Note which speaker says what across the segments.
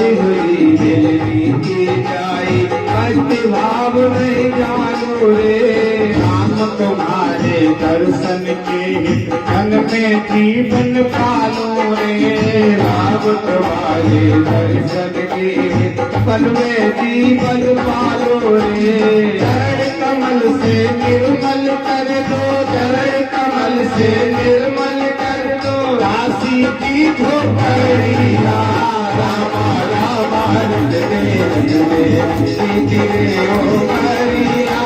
Speaker 1: आई हुई मिलनी की जाई, भक्ति भाव में जानो रे। राम तुम्हारे दर्शन के मन में जीवन पालो रे। राम तुम्हारे दर्शन के पल में जीवन पालो रे। चरण कमल से निर्मल कर दो, चरण कमल से निर्मल कर दो, राशि की ठोकरिया। रामा रामा रट दे ओ करिया।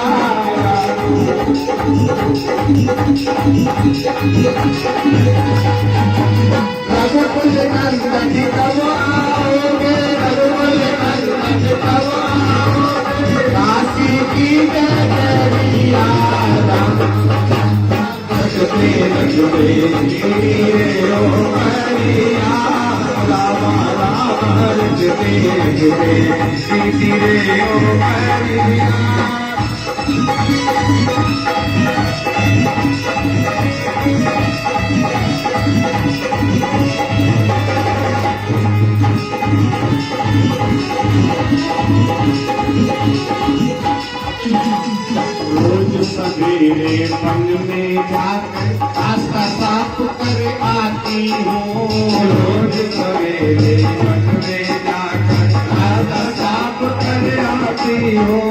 Speaker 1: रघुकुल नंदन कब आओगे, रघुकुल नंदन कब आओगे, काशी की डगरिया। रघुते रघुते ओ करिया। रामा रामा रघुते रघुते ओ करिया। रोज सवेरे मन में जाकर रास्ता साफ कर आती हूँ। रोज सवेरे मन में जाकर रास्ता साफ कर आती हूँ।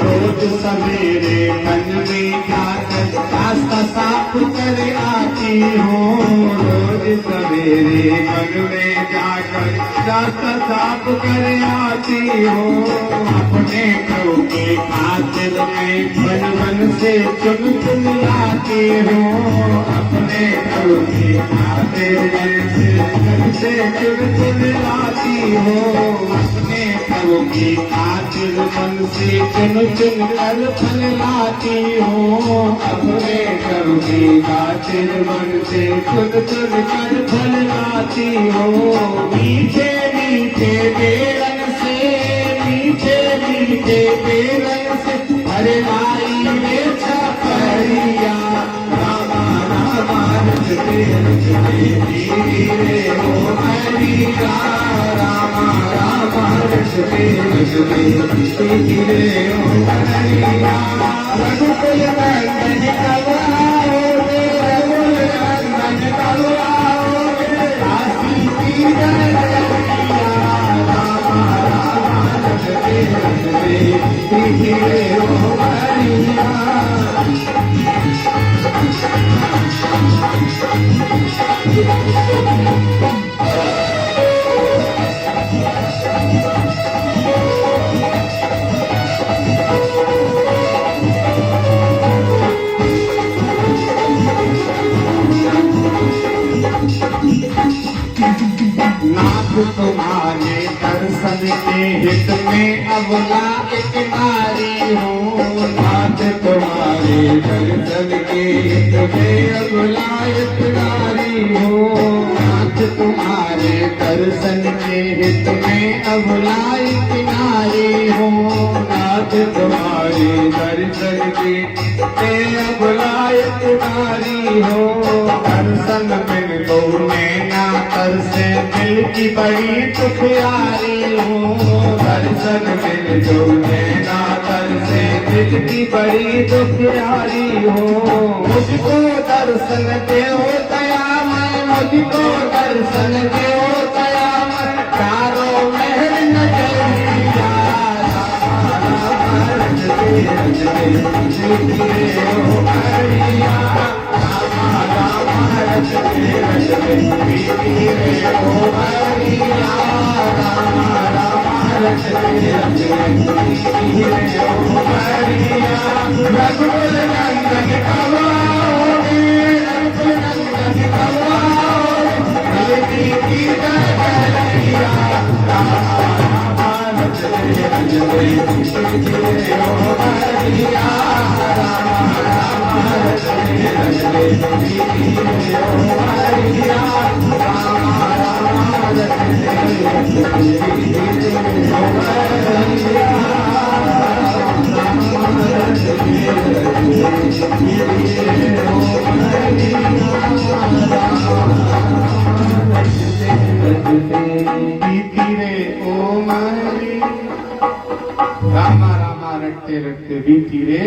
Speaker 1: रोज सवेरे मन में जाकर रास्ता साफ कर आती हूँ। रोज सवेरे मन में जाकर रास्ता साफ कर आती हूँ। अपने प्रभु के खातिर में मन मन से चुन चुन लाती हूँ। अपने प्रभु के खातिर से चुन चुन लाती हूँ। अपने प्रभु की खातिर मन से चुन चुन कर फल लाती हूँ। अपने प्रभु की खातिर मन से चुन चुन कर फल लाती हूँ। मीठे मीठे बेरंग से, मीठे मीठे बेरंग से हरे लाई में छपरिया। रामा रामा रचते रचते धीरे ओ हरिया। रामा रामा रचते रचते धीरे ओ हरिया। रघुकुल नंदन कब आओगे, रघुकुल नंदन कब आओगे, काशी की डगरिया। रामा रामा रचते रचते धीरे ओ हरिया। नाथ तुम्हारे दर्शन के हित में अबला एक नारी हूँ। नाथ तुम्हारे दर्शन के हित में अबला एक नारी हूँ। नाथ तुम्हारे दर्शन के हित में अबला एक नारी हूँ। नाथ तुम्हारे दर्शन के अबला एक नारी हूँ। दर्शन मिल गो नैना तर से दिल की बड़ी दुखियारी हूँ। दर्शन मिल जो नैना तर से दिल की बड़ी दुखियारी हूँ। मुझको दर्शन देओ दयामय, मुझको दर्शन देओ दयामय, चारों महल नजरिया। रचते रचते ओ हरिया। रामा रामा रचते रचते ओ हरिया। रामा रामा रचते रचते ओ हरिया। रघुकुल नंदन कब आओगे, रघुकुल नंदन कब आओगे, मिलनी की डगरिया। रामा रामा रचते रचते ओ हरिया। रामा रामा रचते रचते ओ हरिया। रामा रामा रचते रचते ओ हरिया। रामा रचते रचते रे ओ मारी, रामा रामा रटते रटते बीती रे,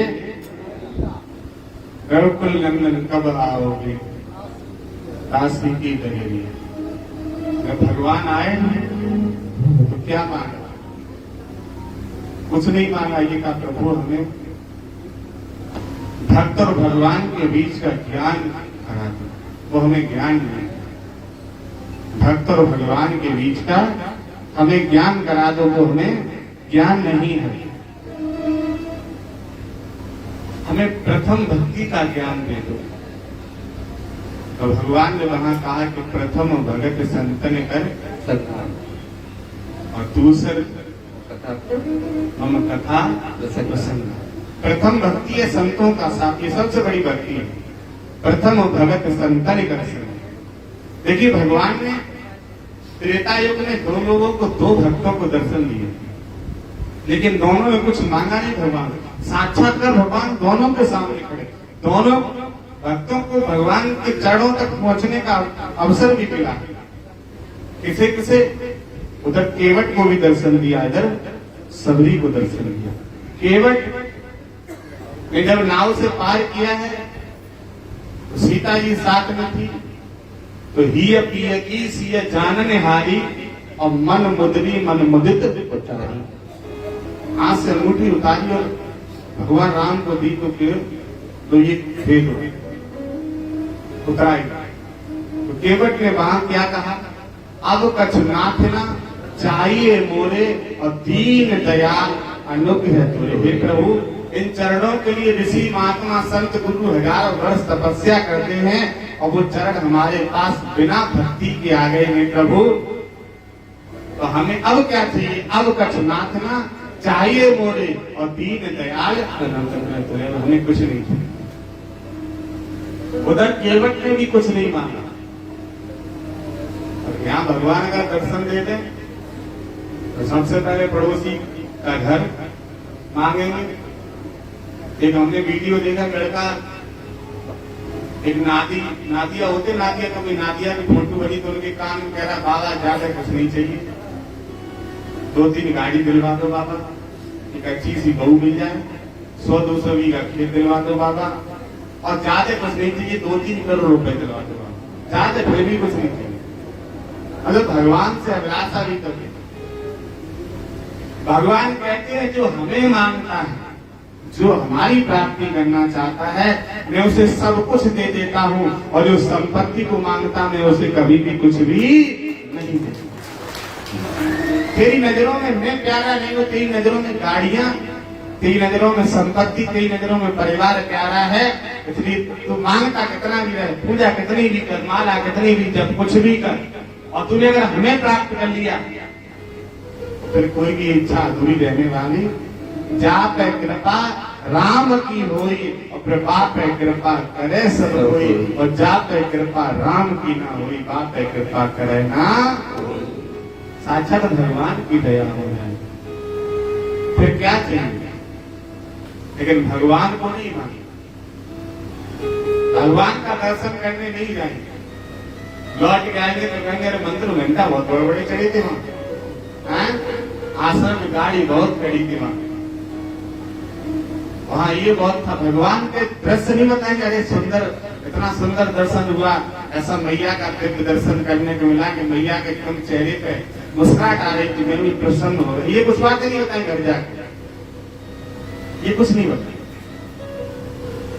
Speaker 1: रघुकुल नंदन कब आओगे, काशी की डगरिया। जब भगवान आए तो क्या मांगा? कुछ नहीं मांगा। ये कहा प्रभु हमें भक्त और भगवान के बीच का ज्ञान करा दो। वो हमें ज्ञान नहीं, भक्त और भगवान के बीच का हमें ज्ञान करा दो, वो हमें ज्ञान नहीं है। हमें प्रथम भक्ति का ज्ञान दे दो। तो भगवान ने वहां कहा कि प्रथम भगत संतन कर सत्संग, और दूसर हम कथा प्रसंग। प्रथम भक्ति है संतों का साथ, ये सबसे बड़ी भक्ति है। प्रथम भगत संतन कर सत्संग। देखिए भगवान ने त्रेता युग में दो लोगों को, दो भक्तों को दर्शन दिए, लेकिन दोनों ने कुछ मांगा नहीं। भगवान साक्षात्कार भगवान दोनों के सामने खड़े, दोनों भक्तों को भगवान के चरणों तक पहुंचने का अवसर भी मिला। किसे किसे? उधर केवट को भी दर्शन दिया, इधर सबरी को दर्शन दिया। केवट ने जब नाव से पार किया है तो सीता जी साथ में थी, तो हिय पिय की सिय जानने हारी, और मन मुदरी मन मुदित उतारी। हाथ से अंगूठी उतारी और भगवान राम को दी, तो ये दे दो, उतराई। तो केवट ने वहां क्या कहा? अब कछ नाथना चाहिए मोरे, और दीन दयाल अनुग्रह तोरे। हे प्रभु, इन चरणों के लिए ऋषि महात्मा संत गुरु हजारों वर्ष तपस्या करते हैं, और वो चरण हमारे पास बिना भक्ति के आ गए हैं प्रभु। तो हमें अब क्या चाहिए? अब कछ नाथना चाहिए मोरे, और दीन दयाल अनुग्रह तोरे। हमें कुछ नहीं चाहिए। उधर केवट ने भी कुछ नहीं मांगा, और यहाँ भगवान का दर्शन दे दें तो सबसे पहले पड़ोसी का घर मांगेंगे। एक हमने वीडियो देखा, लड़का एक नादिया होते, नादिया कभी नादिया की फोटो बनी तो उनके कान में कह रहा बाबा ज्यादा कुछ नहीं चाहिए, 2-3 गाड़ी दिलवा दो बाबा, एक अच्छी सी बहू मिल जाए, 100-200 बीघा खेत दिलवा दो बाबा, और ज्यादा कुछ नहीं चाहिए, 2-3 करोड़ रुपए दिलवा दो बाबा, ज्यादा फिर भी कुछ नहीं चाहिए। मतलब भगवान से अभिलाषा भी कभी। भगवान कहते हैं जो हमें मांगता है, जो हमारी प्राप्ति करना चाहता है, मैं उसे सब कुछ दे देता हूँ, और जो संपत्ति को मांगता मैं उसे कभी भी कुछ भी नहीं देता। तेरी नजरों में मैं प्यारा नहीं हूँ, तेरी नजरों में गाड़ियां, तेरी नजरों में संपत्ति, तेरी नजरों में परिवार प्यारा है, इसलिए तू मांगता कितना भी रहे, पूजा कितनी भी कर, माला कितनी भी जब, कुछ भी कर, और तूने अगर हमें प्राप्त कर लिया फिर कोई भी इच्छा अधूरी रहने वाली। जा पे कृपा राम की होई, और कृपा पे कृपा करे सब होई, और जा पे कृपा राम की ना होई, बाप पे कृपा करे ना। साक्षात भगवान की दया हो जाए फिर क्या चाहिए? लेकिन भगवान को नहीं मांगे, भगवान का दर्शन करने नहीं जाएंगे। लौट के आएंगे तो कहेंगे अरे मंदिर में घंटा बहुत बड़े बड़े चढ़ी थी वहां, आश्रम में गाड़ी बहुत खड़ी थी वहां ये बहुत था। भगवान के दृश्य नहीं बताएंगे अरे सुंदर, इतना सुंदर दर्शन हुआ, ऐसा मैया का दिव्य दर्शन करने को मिला कि मैया के एकदम चेहरे पे मुस्कुराहट आ रही थी, मैं भी प्रसन्न हो रही। ये कुछ बातें नहीं बताएंगे घर जाके, ये कुछ नहीं बताएंगे।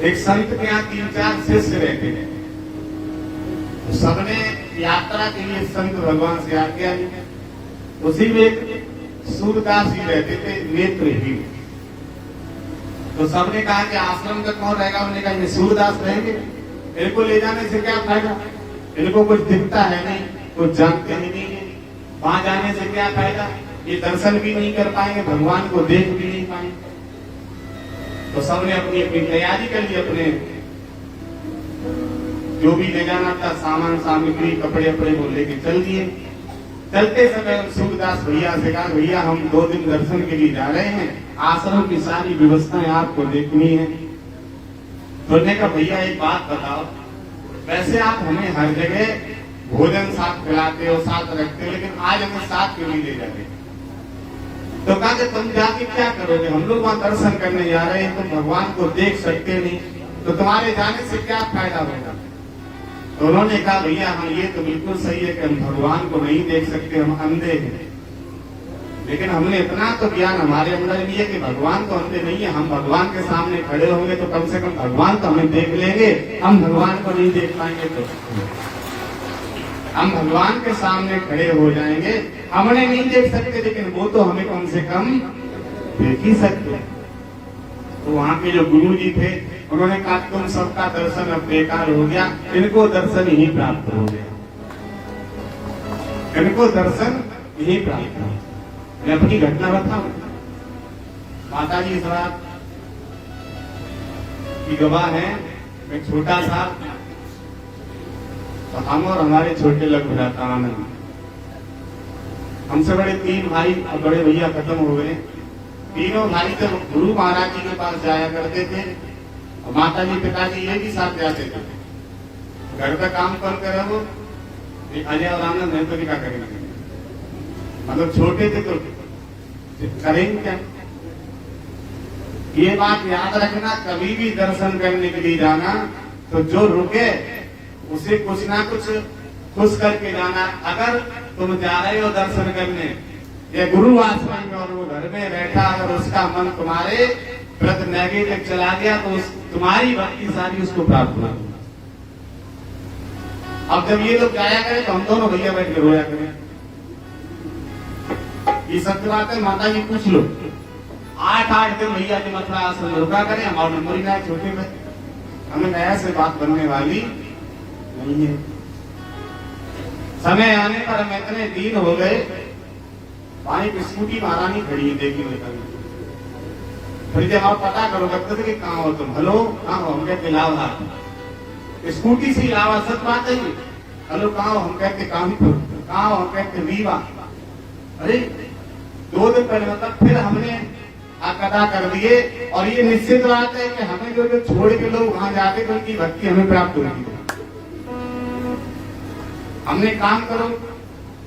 Speaker 1: एक संत के यहाँ 3-4 शिष्य रहते थे, सबने यात्रा के लिए संत भगवान से आज्ञा ली। उसी में एक सूरदास जी रहते थे, नेत्रहीन। तो सबने कहा कि आश्रम तक कौन रहेगा? उन्होंने कहा ये सूरदास रहेंगे, इनको ले जाने से क्या फायदा, इनको कुछ दिखता है नहीं, कुछ जानते ही नहीं है, वहां जाने से क्या फायदा, ये दर्शन भी नहीं कर पाएंगे, भगवान को देख भी नहीं पाएंगे। तो सबने अपनी अपनी तैयारी कर ली, अपने जो भी ले जाना था सामान सामग्री कपड़े अपड़े वो लेके चल दिए। चलते समय सूरदास भैया से कहा भैया हम 2 दिन दर्शन के लिए जा रहे हैं, आश्रम की सारी व्यवस्थाएं आपको देखनी है। तो ने कहा भैया एक बात बताओ, वैसे आप हमें हर जगह भोजन साथ खिलाते हो, साथ रखते हो, लेकिन आज हमें साथ क्यों नहीं ले जाते? तो कहा कि तुम जाके क्या करोगे? हम लोग वहां दर्शन करने जा रहे हैं, तुम भगवान को देख सकते नहीं, तो तुम्हारे जाने से क्या फायदा होगा? तो उन्होंने कहा भैया हाँ ये तो बिल्कुल सही है कि हम भगवान को नहीं देख सकते, हम अंधे हैं, लेकिन हमने इतना तो ज्ञान हमारे अंदर भी है कि भगवान तो अंधे नहीं है। हम भगवान के सामने खड़े होंगे तो कम से कम भगवान तो हमें देख लेंगे, हम भगवान को नहीं देख पाएंगे तो हम भगवान के सामने खड़े हो जाएंगे। हमने नहीं देख सकते, लेकिन वो तो हमें कम से कम देख ही सकते। तो वहां के जो गुरु जी थे उन्होंने कहा तुम सबका दर्शन अब बेकार हो गया, इनको दर्शन ही प्राप्त हो गया, इनको दर्शन ही प्राप्त हो। मैं अपनी घटना बताऊं, माता जी इस रात की गवाह है। मैं छोटा था तो हम और हमारे छोटे लघु भ्राता आनंद, हमसे बड़े 3 भाई और बड़े भैया खत्म हो गए। तीनों भाई जब गुरु महाराज जी के पास जाया करते थे और माता जी पिताजी ये भी साथ जाते थे। घर का काम कौन करे? वो अजय और आनंद है, तो क्या करेंगे? मतलब छोटे थे तो करेंगे क्या? ये बात याद रखना, कभी भी दर्शन करने के लिए जाना तो जो रुके उसे कुछ ना कुछ खुश करके जाना। अगर तुम जा रहे हो दर्शन करने या गुरु आश्रम में और वो घर में बैठा, अगर उसका मन तुम्हारे प्रति नेगेटिव चला गया तो तुम्हारी भक्ति सारी उसको प्राप्त होगी। अब जब ये लोग जाया करें तो हम दोनों भैया बैठ के रोया करें। ये सत्य बात है, माता जी पूछ लो। 8-8 दिन भैया जी मथुरा आश्रम रुका करें, हमारे नंबर ही ना है छोटे में, हमें नया से बात बनने वाली नहीं है। समय आने पर हम इतने दिन हो गए, वहां एक स्कूटी महारानी खड़ी है, देखी निकल। फिर जब आप पता करो लगता था कि कहाँ हो तुम, हेलो कहाँ हो? हम कहते लावा, स्कूटी से लावा, सच बात है। हेलो कहाँ हो? हम कहते कानपुर। कहाँ हो? हम कहते रीवा। अरे 2 दिन पहले मतलब फिर हमने अदा कर दिए। और ये निश्चित बात है कि हमें जो छोड़ के लोग वहां जाते तो उनकी भक्ति हमें प्राप्त होगी। हमने काम करो,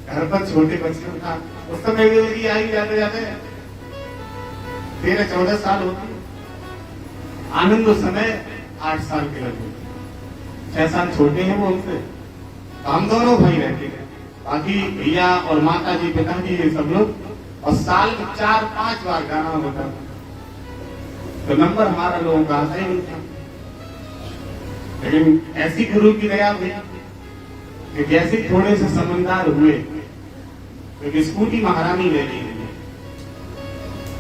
Speaker 1: घर पर छोटे बच्चे था, उस समय भी आई जाते जाते 13-14 साल होती। आनंद उस समय 8 साल के लगभग, 6 साल छोटे हैं वो हमसे। तो हम दोनों भाई रहते हैं, बाकी भैया और माता जी पिताजी ये सब लोग। और साल में 4-5 बार गाना होता, तो नंबर हमारा लोगों का आता ही नहीं था। लेकिन ऐसी गुरु की दया हुई कि जैसे थोड़े से समझदार हुए तो स्कूटी महारानी ले ली।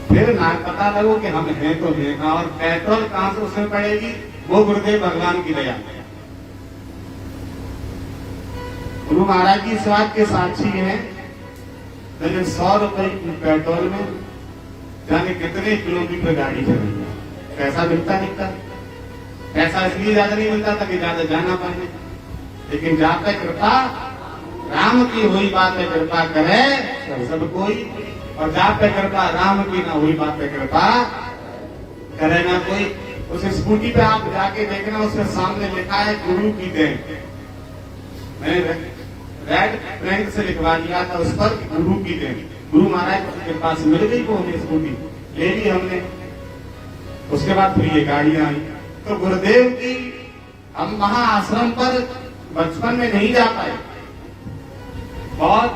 Speaker 1: फिर ना पता लगो कि हम हैं तो हैं, और पेट्रोल कहां से उसमें पड़ेगी, वो गुरुदेव भगवान की दया। गुरु महाराज जी इस बात के साक्षी हैं, लेकिन 100 रुपए पेट्रोल में जाने कितने किलोमीटर गाड़ी चली है। पैसा मिलता निकता, पैसा इसलिए ज्यादा नहीं मिलता था कि ज्यादा जाना पाए, लेकिन जहाँ तक कृपा राम की हुई बात है कृपा करे सब कोई, और जहाँ पे कृपा राम की ना हुई बात है कृपा करे ना कोई। उस स्कूटी पे आप जाके देखना, उसके सामने लिखा है गुरु की देन। मैंने रेड पेंट से लिखवा दिया था उस पर गुरु की देन। गुरु महाराज के पास मिल गई वो हमें स्कूटी, ले ली हमने। उसके बाद फिर ये गाड़ियां आई। तो गुरुदेव की हम वहां आश्रम पर बचपन में नहीं जा पाए, बहुत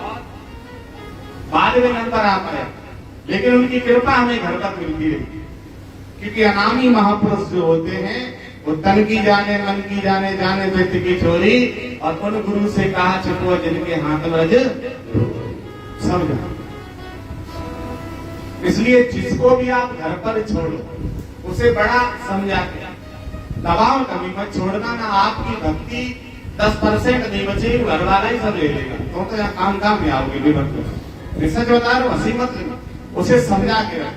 Speaker 1: बाद में नंबर आ पाया, लेकिन उनकी कृपा हमें घर तक मिलती रही। क्योंकि अनामी महापुरुष जो होते हैं वो तन की जाने मन की जाने, जाने व्यक्त की चोरी, और उन गुरु से कहा छुपो जिनके हाथ ब्रज सब जाने। इसलिए जिसको भी आप घर पर छोड़ो उसे बड़ा समझा के दबाव कभी मत छोड़ना। ना आपकी भक्ति 10% नहीं बचेगी, घर वाला ही सब ले लेगा। तो यहाँ काम में आओगे बेभक्त। सच बता रहा हूँ, हंसी मत लेना, उसे समझा के रख।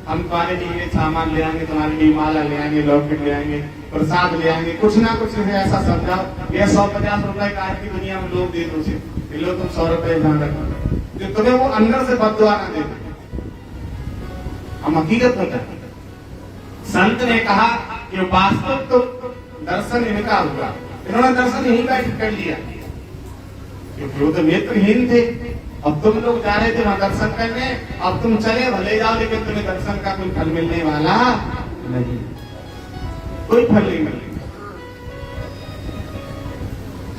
Speaker 1: हम तुम्हारे लिए सामान ले आएंगे, तुम्हारे लिए माला ले आएंगे, लॉकेट ले आएंगे, प्रसाद ले आएंगे, कुछ ना कुछ ऐसा समझाओ। ये 150 रुपए का आज की दुनिया में लोग दे दो उसे, लो तुम 100 रुपए ध्यान रखना, जो तुम्हें वो अंदर से बददुआ ना दे। हम हकीकत बताते, संत ने कहा कि वास्तव तो दर्शन इनका हुआ, इन्होंने दर्शन यहीं बैठ कर लिया। क्योंकि वो तो नेत्रहीन थे। अब तुम लोग जा रहे थे वहां दर्शन करने, अब तुम चले भले जाओ, लेकिन तुम्हें दर्शन का कोई फल मिलने वाला नहीं, कोई फल नहीं मिलेगा।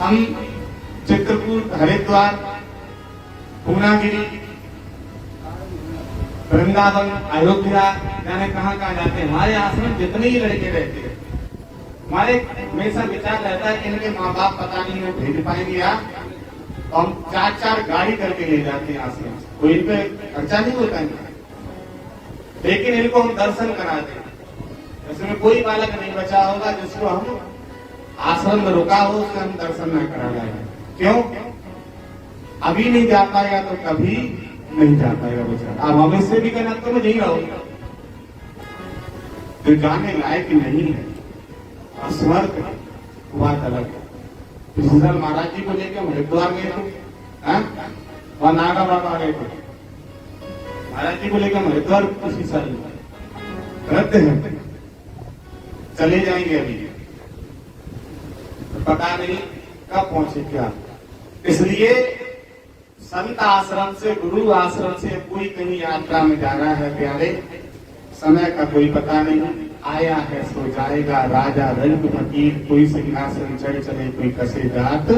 Speaker 1: हम चित्रकूट, हरिद्वार, पूर्णागिरी, वृंदावन, अयोध्या, जाने कहाँ कहाँ जाते हैं। हमारे आश्रम जितने ही लड़के रहते हैं, हमारे हमेशा विचार रहता है कि इनके माँ बाप पता नहीं वो भेज पाएंगे या, तो हम 4-4 गाड़ी करके ले जाते हैं आश्रम से। कोई इन पे खर्चा नहीं होता है, लेकिन इनको हम दर्शन कराते हैं। इसमें कोई बालक नहीं बचा होगा जिसको हम आश्रम में रुका हो उससे हम दर्शन न करा लाए। क्यों? अभी नहीं जा पाएगा तो कभी नहीं जा पाएगा बेचारा। अब हम इससे भी कहना तो मैं नहीं रहूंगा, जो जाने लायक नहीं है, असमर्थ बात अलग है। पिछले साल महाराज जी को लेकर हम हरिद्वार गए थे, वहां नागा बाबा गए थे। महाराज जी को लेकर हम हरिद्वार उसी साल रद्द है, चले जाएंगे अभी, पता नहीं कब पहुंचे क्या। इसलिए संत आश्रम से, गुरु आश्रम से कोई कहीं यात्रा में जा रहा है प्यारे, समय का कोई पता नहीं। आया है सो जाएगा, राजा रंग फकीर, कोई सिंहासन चढ़ चले, कोई कसे जात।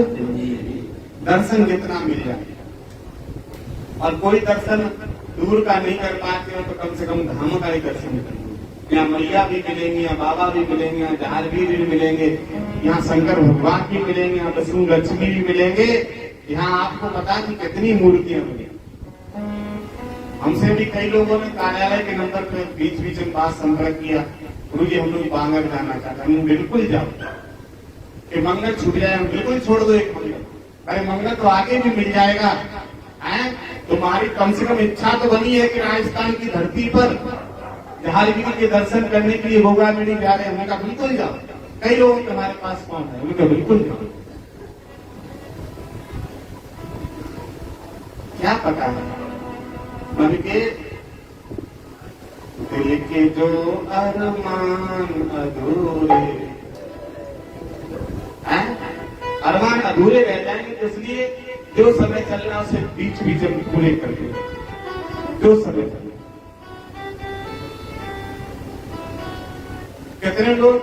Speaker 1: दर्शन जितना मिल जाए, और कोई दर्शन दूर का नहीं कर पाते हो तो कम से कम धाम का ही दर्शन करेंगे। यहाँ मैया भी मिलेंगे, यहाँ बाबा भी मिलेंगे, यहाँ जहारवीर भी मिलेंगे, यहाँ शंकर भगवान भी मिलेंगे, यहाँ विष्णु लक्ष्मी भी मिलेंगे। यहाँ आपको पता नहीं कितनी मूर्तियां मिली। हमसे भी कई लोगों ने कार्यालय के नंबर पे बीच बीच में बात संपर्क किया, गुरु जी हम लोग बांगर जाना चाहते हैं। बिल्कुल जाओ, कि मंगल छूट जाए, हम बिल्कुल छोड़ दो एक मंगल। अरे मंगल तो आगे भी मिल जाएगा, हैं? तुम्हारी कम से कम इच्छा तो बनी है कि राजस्थान की धरती पर जहारवीर के दर्शन करने के लिए होगा मेरी जा रहे, हमने कहा बिल्कुल जाओ। कई लोग तुम्हारे पास कौन है, उनका बिल्कुल जाओ। क्या पता है मन के दिल के जो अरमान अधूरे, अरमान अधूरे रह जाएंगे, इसलिए जो समय चल रहा है उसे बीच बीच में पूरे कर दे। जो समय चल, कितने लोग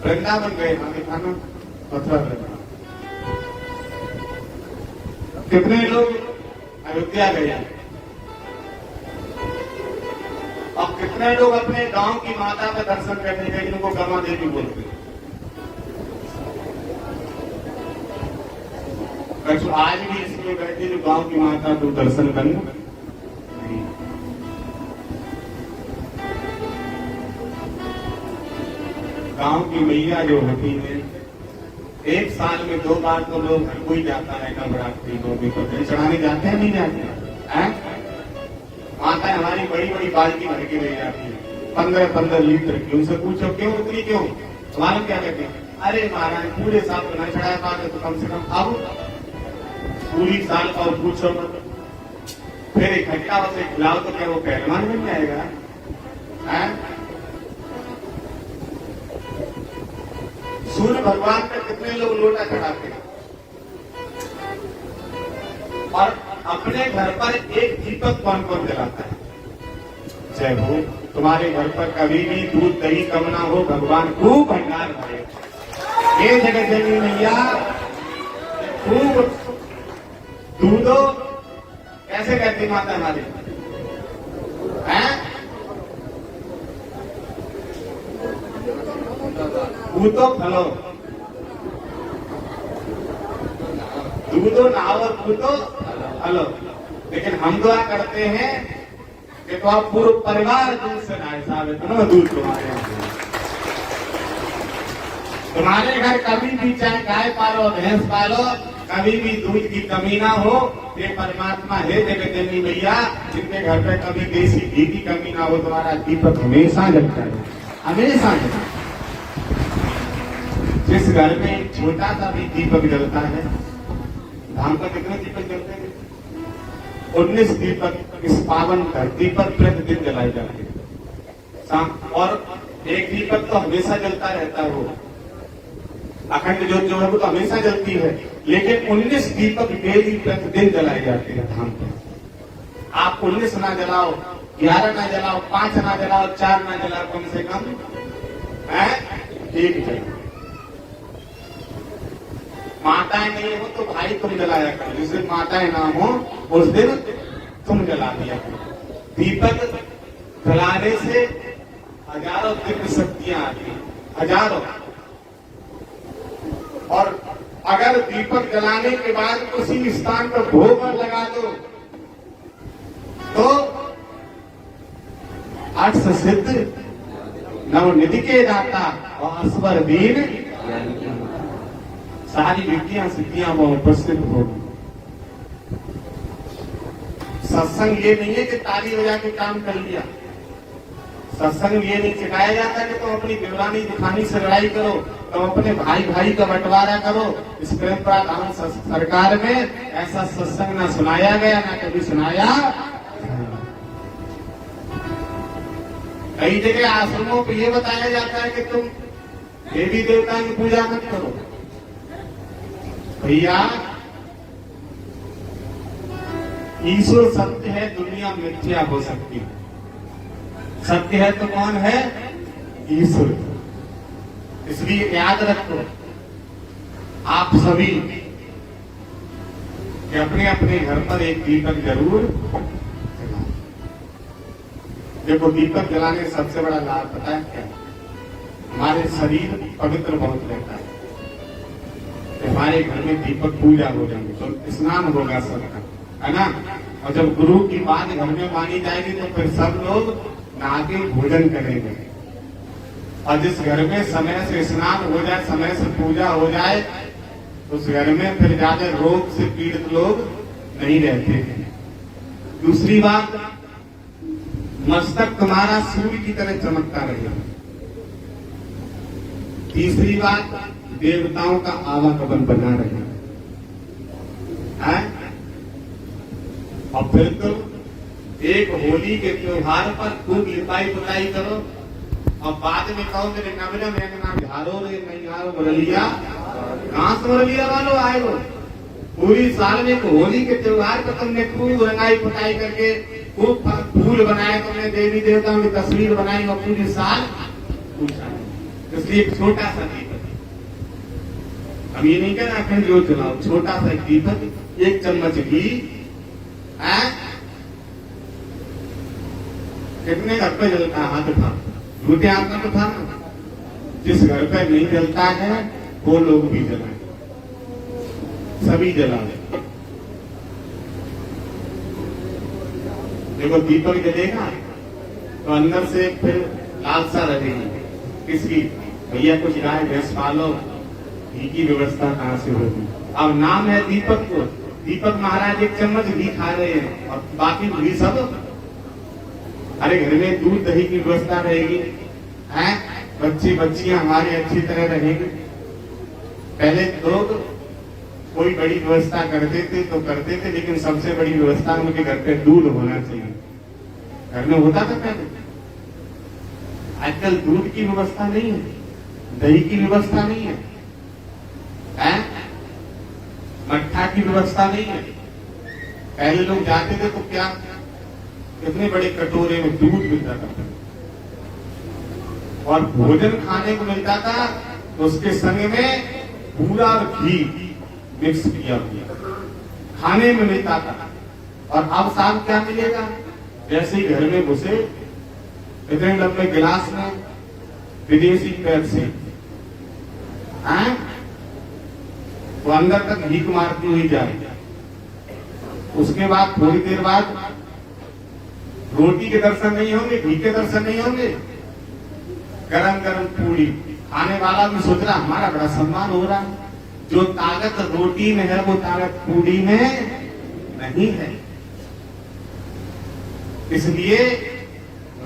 Speaker 1: वृंदावन गए, देखा ना, मथुरा वृंदावन। कितने लोग अयोध्या गए, और कितने लोग अपने गांव की माता का दर्शन करने गए, जिनको गमा देवी बोलते हैं। आज भी इसलिए बैठे जो गांव की माता को दर्शन करना नहीं। गांव की मैया जो होती है, एक साल में 2 बार तो लोग हर कोई जाता है, नवरात्रि को भी तो चढ़ाने जाते हैं, नहीं जाते हैं? माता हमारी बड़ी बड़ी बाल्टी भर के ले जाती है, 15-15 लीटर की। उनसे पूछो क्यों उतनी, क्यों? मालूम क्या कहते हैं? अरे महाराज पूरे साल तो नहीं चढ़ा पाते, तो कम से कम अब पूरी साल का पूछो मत, फिर इकट्ठा उसे खिलाओ तो क्या वो पहलवान बन जाएगा? सूर्य भगवान पे कितने लोग लोटा चढ़ाते हैं, और अपने घर पर एक दीपक कौन कौन जलाता है? जय हो, तुम्हारे घर पर कभी भी दूध दही कम ना हो, भगवान खूब भंडार भरे। ये जगह जननी मैया खूब दूधो, कैसे कहती माता हमारी, पूतो फलो, दूधो नाव और पूतो फलो। लेकिन हम दुआ करते हैं कि तो आप पूरा परिवार दूध से नहाए, साबित हो दूध तुम्हारे यहाँ। तुम्हारे घर कभी भी चाहे गाय पालो, भैंस पालो, कभी भी दूध की कमी ना हो। ये परमात्मा है जगत जननी मैया, जिनके घर पे कभी देसी घी की कमी ना हो, तुम्हारा दीपक हमेशा जलता है, हमेशा जलता है। जिस घर में एक छोटा सा भी दीपक जलता है, धाम पर कितने दीपक जलते हैं? 19 दीपक इस पावन धरती पर प्रतिदिन जलाए जाते हैं। और एक दीपक तो हमेशा जलता रहता है, वो अखंड ज्योत जो है वो तो हमेशा जलती है। लेकिन 19 दीपक डेली प्रतिदिन जलाए जाते हैं धाम पे। आप 19 ना जलाओ, 11 ना जलाओ, 5 ना जलाओ, 4 ना जलाओ, कम से कम एक जलाओ। माताएं नहीं हो तो भाई तुम जलाया करो, जिस दिन माताएं ना हो उस दिन तुम जला दिया करो। दीपक जलाने से हजारों दिव्य शक्तियां आती हैं, हजारों। और अगर दीपक जलाने के बाद उसी स्थान पर भोग लगा दो तो अर्थ सिद्ध नवनिधि के दाता और अस्वर दीन सारी विद्या सिद्धियां वो उपस्थित होगी। सत्संग ये नहीं है कि ताली बजा के काम कर लिया। सत्संग ये नहीं सिखाया जाता कि तुम अपनी देवरानी दिखानी से लड़ाई करो, तुम अपने भाई भाई का बंटवारा करो। इस प्रेम प्राधान सरकार में ऐसा सत्संग ना सुनाया गया, ना कभी सुनाया। कई जगह आश्रमों को ये बताया जाता है कि तुम देवी देवता की पूजा मत करो। भैया, ईश्वर सत्य है, दुनिया मिथ्या हो सकती है। सत्य है तो कौन है? ईश्वर। इसलिए याद रखो आप सभी कि अपने अपने घर पर एक दीपक जरूर जलाओ। देखो, दीपक जलाने का सबसे बड़ा लाभ पता है क्या? हमारे शरीर पवित्र बहुत रहता है। हमारे घर में दीपक पूजा हो जाएंगे तो स्नान होगा सबका, है ना। और जब गुरु की बात घर में मानी जाएगी तो फिर सब लोग नहा के भोजन करेंगे। और जिस घर में समय से स्नान हो जाए, समय से पूजा हो जाए, उस घर में फिर ज्यादा रोग से पीड़ित लोग नहीं रहते हैं। दूसरी बात, मस्तक तुम्हारा सूर्य की तरह चमकता रहेगा। तीसरी बात, देवताओं का आवागमन बना रहेगा। और फिर तो एक होली के त्योहार पर खूब लिपाई पुताई करो और बाद में कहो मेरे नवरे में नाम झारो रे नहीं झारो बरलिया, कहां से बरलिया वालों आए हो। पूरी साल में होली के त्योहार पर तुमने खूब रंगाई पुताई करके खूब फूल बनाए, तुमने देवी देवताओं की तस्वीर बनाई और पूरी साल पूछा। इसलिए एक छोटा सा दीपक, अब ये नहीं कहना अखंड ज्योत जलाओ, छोटा सा दीपक, 1 चम्मच घी। कितने घर पे जलता है? हाथ उठा, झूठे हाथ मत उठाना। जिस घर पे नहीं जलता है वो लोग भी जलाए, सभी जला दे। देखो, दीपक जलेगा तो अंदर से फिर लालसा रहेगी किसकी? भैया कुछ गाय भैंस पालो, घी की व्यवस्था कहां से होगी? अब नाम है दीपक को, दीपक महाराज 1 चम्मच घी खा रहे हैं और बाकी घी सब। अरे घर में दूध दही की व्यवस्था रहेगी, हैं? बच्चे बच्चियां हमारी अच्छी तरह रहेंगे। पहले लोग कोई बड़ी व्यवस्था करते थे तो करते थे, लेकिन सबसे बड़ी व्यवस्था उनके घर पे दूध होना चाहिए। घर में होता था पहले। आजकल दूध की व्यवस्था नहीं है, दही की व्यवस्था नहीं है, मट्ठा की व्यवस्था नहीं है। पहले लोग जाते थे तो क्या, कितने बड़े कटोरे में दूध मिलता था और भोजन खाने को मिलता था तो उसके संग में पूरा घी मिक्स किया हुआ खाने में मिलता था। और अब साहब क्या मिलेगा? जैसे ही घर में घुसे, इतने लंबे गिलास में विदेशी पेप्सी, वो अंदर तक भीख मारती हुई जाए। उसके बाद थोड़ी देर बाद रोटी के दर्शन नहीं होंगे, घी के दर्शन नहीं होंगे, गरम गरम पूरी। खाने वाला भी सोच रहा हमारा बड़ा सम्मान हो रहा है। जो ताकत रोटी में है वो ताकत पूरी में नहीं है। इसलिए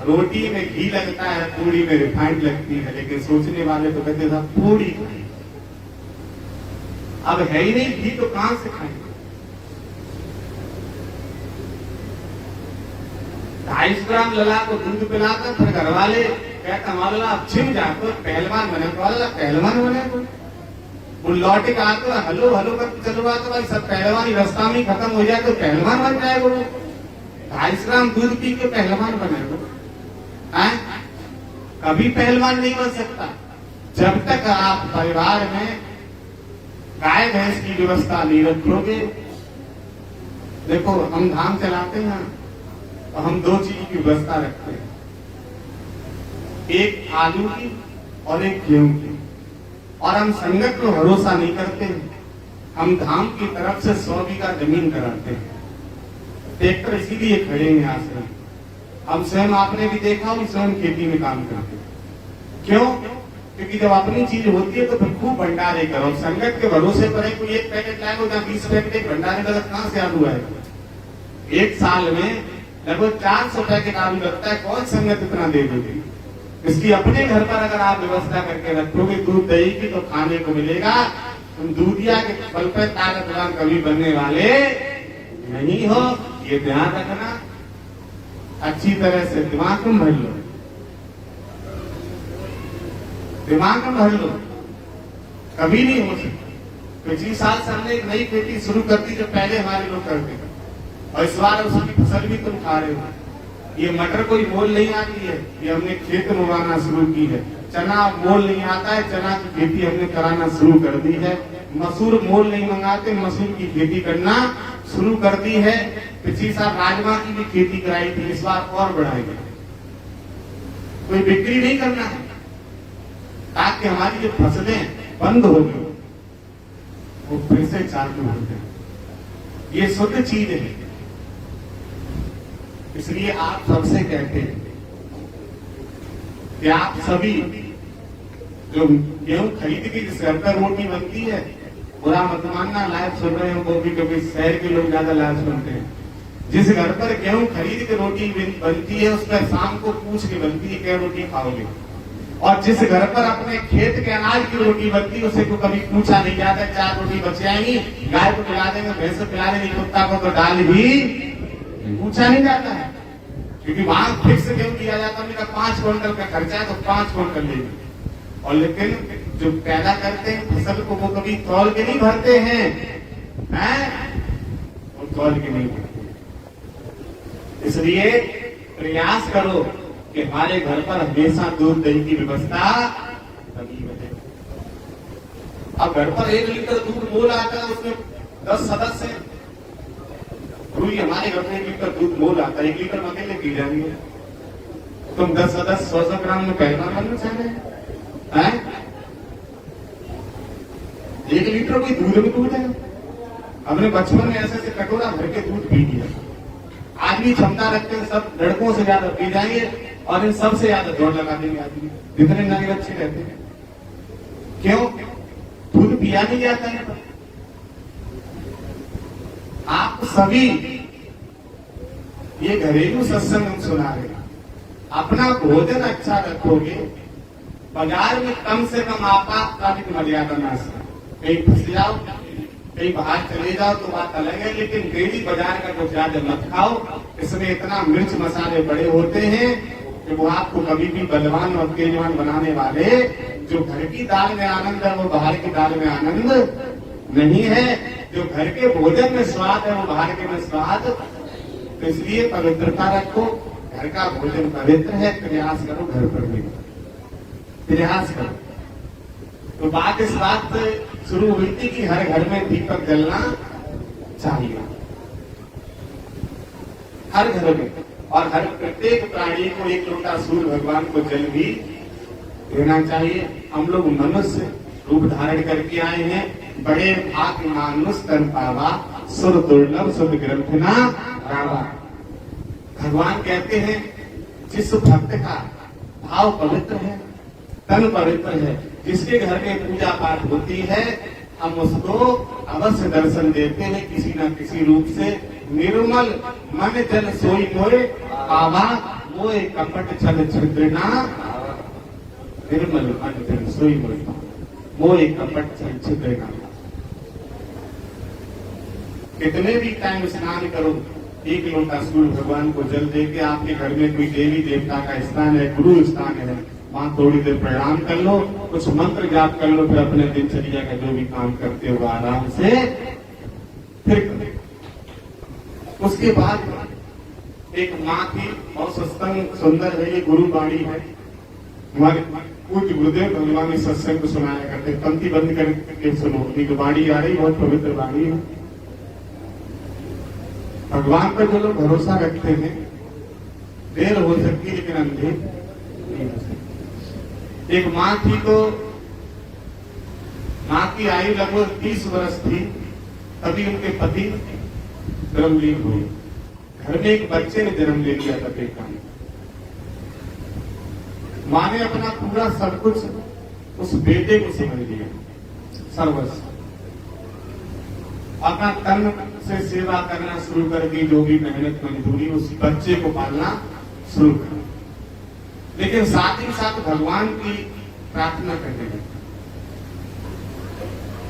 Speaker 1: रोटी में घी लगता है, पूरी में रिफाइंड लगती है। लेकिन सोचने वाले तो कहते था पूरी खाई, अब है ही नहीं घी तो कहां से खाएंगे? 250 ग्राम लला को दूध पिलाकर फिर घर वाले कहता हमारा अब छिम जाए तो पहलवान बने, तो वाला पहलवान बने तो वो लौट के आते हैं, हलो हलो करके चलो आते भाई, सब पहलवानी रास्ता में खत्म हो जाए तो पहलवान बन जाएगा वो। 250 ग्राम दूध पी के पहलवान बनेगा? कभी पहलवान नहीं बन सकता जब तक आप परिवार में गाय भैंस की व्यवस्था नहीं रखोगे। देखो हम धाम चलाते हैं तो हम 2 चीज की व्यवस्था रखते हैं, एक आलू की और एक गेहूं की। और हम संगत को भरोसा नहीं करते हैं, हम धाम की तरफ से 100 बीघा जमीन कराते हैं। ट्रैक्टर इसीलिए खड़े हैं आश्रम। हम स्वयं, आपने भी देखा, हम स्वयं खेती में काम करते हैं। क्यों? क्योंकि जब अपनी चीज होती है तो फिर खूब भंडारे करो। संगत के भरोसे पर है, कोई 1 पैकेट लाएगा या 20 पैकेट, एक भंडारे का कहां से आलू आएगा? एक साल में लगभग 400 पैकेट आलू लगता है, कौन संगत इतना दे देगी? इसकी अपने घर पर अगर आप व्यवस्था करके रखोगे दूध दही की तो खाने को मिलेगा। तुम दूधिया के फल पर ताकतवान कभी बनने वाले नहीं हो, ये ध्यान रखना। अच्छी तरह से दिमाग में भर लो, दिमाग में भर लो, कभी नहीं हो सकता। पिछले साल से हमने एक नई खेती शुरू कर दी जो पहले हमारे लोग करते थे, और इस बार उसकी फसल भी तुम खा रहे हो। ये मटर कोई मोल नहीं आती है, ये हमने खेत में उगाना शुरू की है। चना मोल नहीं आता है, चना की खेती हमने कराना शुरू कर दी है। मसूर मोल नहीं मंगाते, मसूर की खेती करना शुरू कर दी है। पिछली साल राजमा की भी खेती कराई थी, इस बार और बढ़ाएंगे। कोई बिक्री नहीं करना है ताकि हमारी जो फसलें बंद हो गई वो फिर से चालू हो जाए। ये शुद्ध चीज है। इसलिए आप सबसे कहते हैं कि आप सभी जो गेहूं खरीद के जिस घर पर रोटी बनती है, बुरा मत मानना, लाइव सुन रहे हो वो भी, क्योंकि शहर के लोग ज्यादा लाइव सुनते हैं। जिस घर पर गेहूं खरीद के रोटी बनती है उस पर शाम को पूछ के बनती है क्या रोटी खाओगे। और जिस घर पर अपने खेत के अनाज की रोटी बनती है उसे को कभी पूछा नहीं जाता 4 रोटी बच जाएंगी, गाय को खिला देंगे, भैंस को खिला देंगे, कुत्ता को तो डाल भी पूछा नहीं जाता है। क्योंकि वहां फिक्स गेहूं दिया जाता है, 5 क्विंटल का खर्चा है तो 5 क्विंटल लेंगे। और लेकिन जो पैदा करते हैं फसल को वो कभी तौल के नहीं भरते हैं, वो तौल के नहीं भरते। इसलिए प्रयास करो कि हमारे घर पर हमेशा दूध दही की व्यवस्था तभी बने। अब घर पर 1 लीटर दूध मोल आता है, उसमें 10 सदस्य हैं। हमारे घर में 1 लीटर दूध मोल आता है, 1 लीटर में अकेले पी जाएंगे। तुम 10 सदस्य 100 ग्राम में पहलवान बनना चाह रहे हैं? 1 लीटर कोई दूध में दूध है? हमने बचपन में ऐसे से कटोरा भर के दूध पी लिया। आज भी क्षमता रखते हैं, सब लड़कों से ज्यादा पी जाएंगे और इन सबसे ज्यादा दौड़ लगा देंगे आदमी, जितने नए अच्छे रहते हैं। क्यों? दूध पिया नहीं जाता है। आप सभी ये घरेलू सत्संग हम सुना रहे हैं, अपना भोजन अच्छा रखोगे, बाजार में कम से कम आपातकालीन मर्यादा ना से कहीं फंस जाओ, कहीं बाहर चले जाओ तो बात अलग है, लेकिन डेली बाजार का कुछ ज्यादा मत खाओ। इसमें इतना मिर्च मसाले बड़े होते हैं कि वो आपको कभी भी बलवान और तेजवान बनाने वाले। जो घर की दाल में आनंद है वो बाहर की दाल में आनंद नहीं है। जो घर के भोजन में स्वाद है वो बाहर के में स्वाद। तो इसलिए पवित्रता रखो, घर का भोजन पवित्र है। प्रयास करो घर पर भी, प्रयास करो। तो बात इस बात से शुरू हुई थी कि हर घर में दीपक जलना चाहिए, हर घर में, और हर प्रत्येक प्राणी को 1 लोटा सूर्य भगवान को जल भी देना चाहिए। हम लोग मनुष्य रूप धारण करके आए हैं, बड़े भाग्य मानुष तन पावा, सुर दुर्लभ सुध ग्रंथ ना रावा। भगवान कहते हैं जिस भक्त का भाव पवित्र है, तन पवित्र है, जिसके घर में पूजा पाठ होती है, हम उसको अवश्य दर्शन देते हैं किसी न किसी रूप से। निर्मल मन जल सोई मोरे पावा, मोए कपट छल छिद्रना। निर्मल मन जल सोई मोरे मोए कपट छल छिद्रना। कितने भी टाइम स्नान करो, 1 लोटा सूर्य भगवान को जल दे के, आपके घर में कोई देवी देवता का स्थान है, गुरु स्थान है, वहां थोड़ी देर प्रणाम कर लो, कुछ मंत्र जाप कर लो, फिर अपने दिनचर्या का जो भी काम करते हो आराम से फिर करो। उसके बाद एक माँ थी, बहुत सत्संग सुंदर है, ये गुरुवाणी है, हमारे पूज्य गुरुदेव भगवान इस सत्संग को सुनाया करते, पंक्ति बंद करके सुनो, उनकी वाणी आ रही, बहुत पवित्र वाणी है। भगवान पर जो लोग भरोसा रखते हैं, देर हो सकती है लेकिन अंधेर नहीं हो सकती। एक माँ थी, तो माँ की आयु लगभग 30 वर्ष थी, तभी उनके पति ब्रह्मलीन हुए। घर में एक बच्चे ने जन्म ले लिया था बेटा ने। माँ ने अपना पूरा सब कुछ उस बेटे को समझ लिया, सर्वस्व। अपना तन से सेवा करना शुरू कर दी, जो भी मेहनत मजदूरी, उस बच्चे को पालना शुरू कर। लेकिन साथ ही साथ भगवान की प्रार्थना करने लगी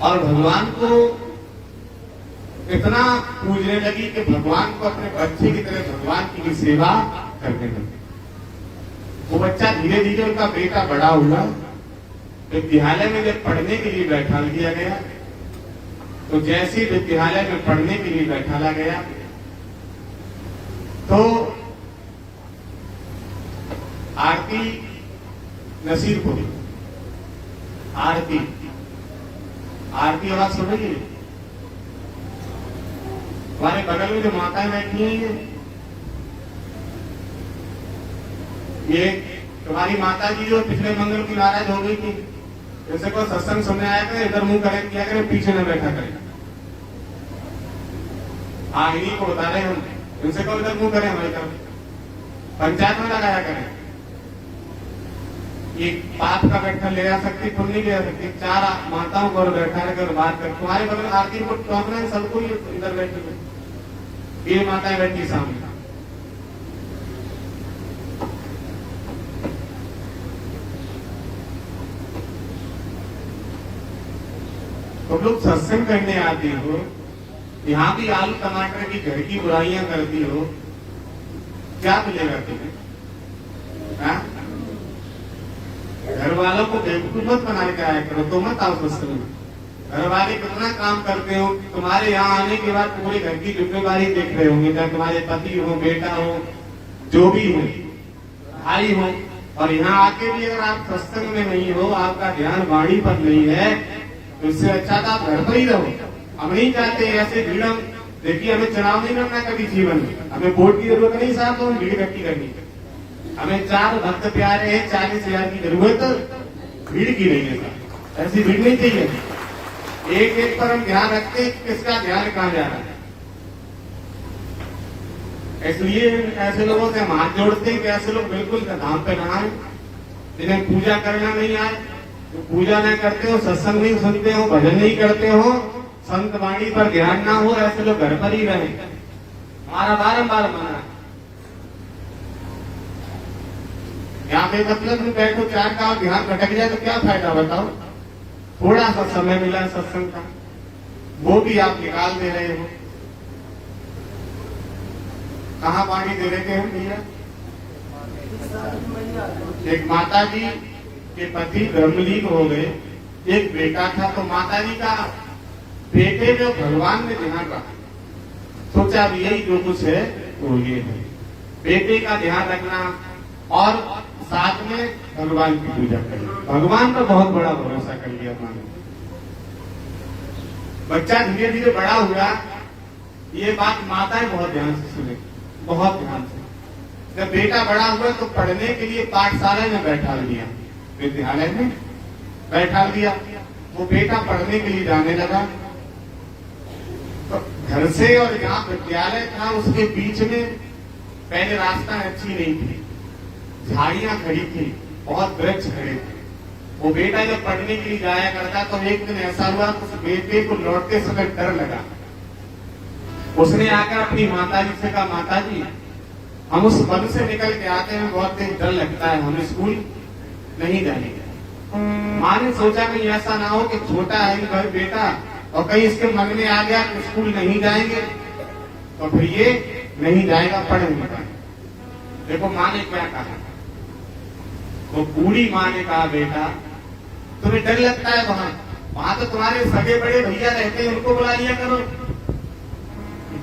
Speaker 1: और भगवान को इतना पूजने लगी कि भगवान को अपने बच्चे की तरह भगवान की भी सेवा करने लगी। वो बच्चा धीरे धीरे, उनका बेटा बड़ा हुआ, विद्यालय में जब पढ़ने के लिए बैठा दिया गया, तो जैसे विद्यालय में पढ़ने के लिए बैठाला गया तो आरती नसीर को आरती आवाज सुनेगी। हमारे बगल में जो माताएं बैठी हैं, ये तुम्हारी माता जी जो पिछले मंगल की नाराज हो गई थी, जैसे कोई सत्संग सुनने आया करे, इधर मुंह करे किया करे, पीछे न बैठा करे। हाँ, इन्हीं को बता रहे हम, इनसे को इधर मुंह करे, हमारी तरफ पंचायत में लगाया करें। ये पाप का बैठा ले आ सकती, तुम नहीं ले आ सकती। 4 माताओं को बैठा कर बात कर, तुम्हारे बगल आरती को टोकना है सबको, इधर बैठे, ये माताएं बैठी सामने। तुम लोग सत्संग करने आते हो, यहाँ भी आलू टमाटर की घर की बुराइयां करती हो, क्या मिलेगा तुम्हें? घर वालों को बेवकूफ मत बना के आया करो, तो मत आओ सत्संग में। घर वाले कितना काम करते हो, तुम्हारे यहाँ आने के बाद पूरे घर की जिम्मेदारी देख रहे होंगे, चाहे तुम्हारे पति हो, बेटा हो, जो भी हो, भाई हो। और यहाँ आके भी अगर आप सत्संग में नहीं हो, आपका ध्यान वाणी पर नहीं है, तो इससे अच्छा तो आप घर पर ही रहो। हम नहीं चाहते ऐसे भीड़। देखिए, हमें चुनाव नहीं करना कभी जीवन में, हमें वोट की जरूरत नहीं साहब, तो हम भीड़ इकट्ठी करनी है। हमें 4 भक्त प्यारे हैं, 40,000 की जरूरत, भीड़ की नहीं है साहब, ऐसी भीड़ नहीं चाहिए। एक एक पर हम ध्यान रखते हैं, किसका ध्यान कहाँ जा रहा है। इसलिए ऐसे लोगों से हम हाथ जोड़ते हैं कि ऐसे लोग बिल्कुल धाम पे ना आए, जिन्हें पूजा करना नहीं आए, तो पूजा नहीं करते हो, सत्संग नहीं सुनते हो, भजन नहीं करते हो, संत वाणी पर ध्यान ना हो, ऐसे लोग घर पर ही रहे। हमारा बारंबार माना है। यहाँ पे मतलब में बैठो, 4 का ध्यान भटक जाए तो क्या फायदा बताओ। थोड़ा सा समय मिला सत्संग का, वो भी आप निकाल दे रहे हो। कहाँ वाणी दे रहे थे हम भैया? एक माता जी के पति ब्रह्मलीन हो गए, एक बेटा था, तो माता जी का बेटे जो भगवान ने ध्यान रखा, सोचा अब यही जो कुछ है वो ये है, बेटे का ध्यान रखना और साथ में भगवान की पूजा करना। भगवान पर बहुत बड़ा भरोसा कर लिया मानो। बच्चा धीरे धीरे बड़ा हुआ, ये बात माताएं बहुत ध्यान से सुने, बहुत ध्यान से। जब बेटा बड़ा हुआ तो पढ़ने के लिए पाठशाला में बैठा लिया, विद्यालय में बैठा दिया। वो बेटा पढ़ने के लिए जाने लगा, तो घर से और जहाँ विद्यालय था उसके बीच में पहले रास्ता अच्छी नहीं थी, झाड़ियां खड़ी थी, बहुत वृक्ष खड़े थे। वो बेटा जब पढ़ने के लिए जाया करता, तो एक दिन ऐसा हुआ उस बेटे को लौटते समय डर लगा। उसने आकर अपनी माता जी से कहा, माता जी हम उस वन से निकल के आते हैं, बहुत तेज डर लगता है, हम स्कूल नहीं जाएंगे। माँ ने सोचा कहीं ऐसा ना हो कि छोटा है भाई बेटा और कहीं इसके मन में आ गया कि स्कूल नहीं जाएंगे तो फिर ये नहीं जाएगा, पढ़ नहीं पाएगा। देखो माँ ने क्या कहा, वो बूढ़ी माँ ने कहा, बेटा तुम्हें डर लगता है वहां तो तुम्हारे सगे बड़े भैया रहते हैं, उनको बुला लिया करो।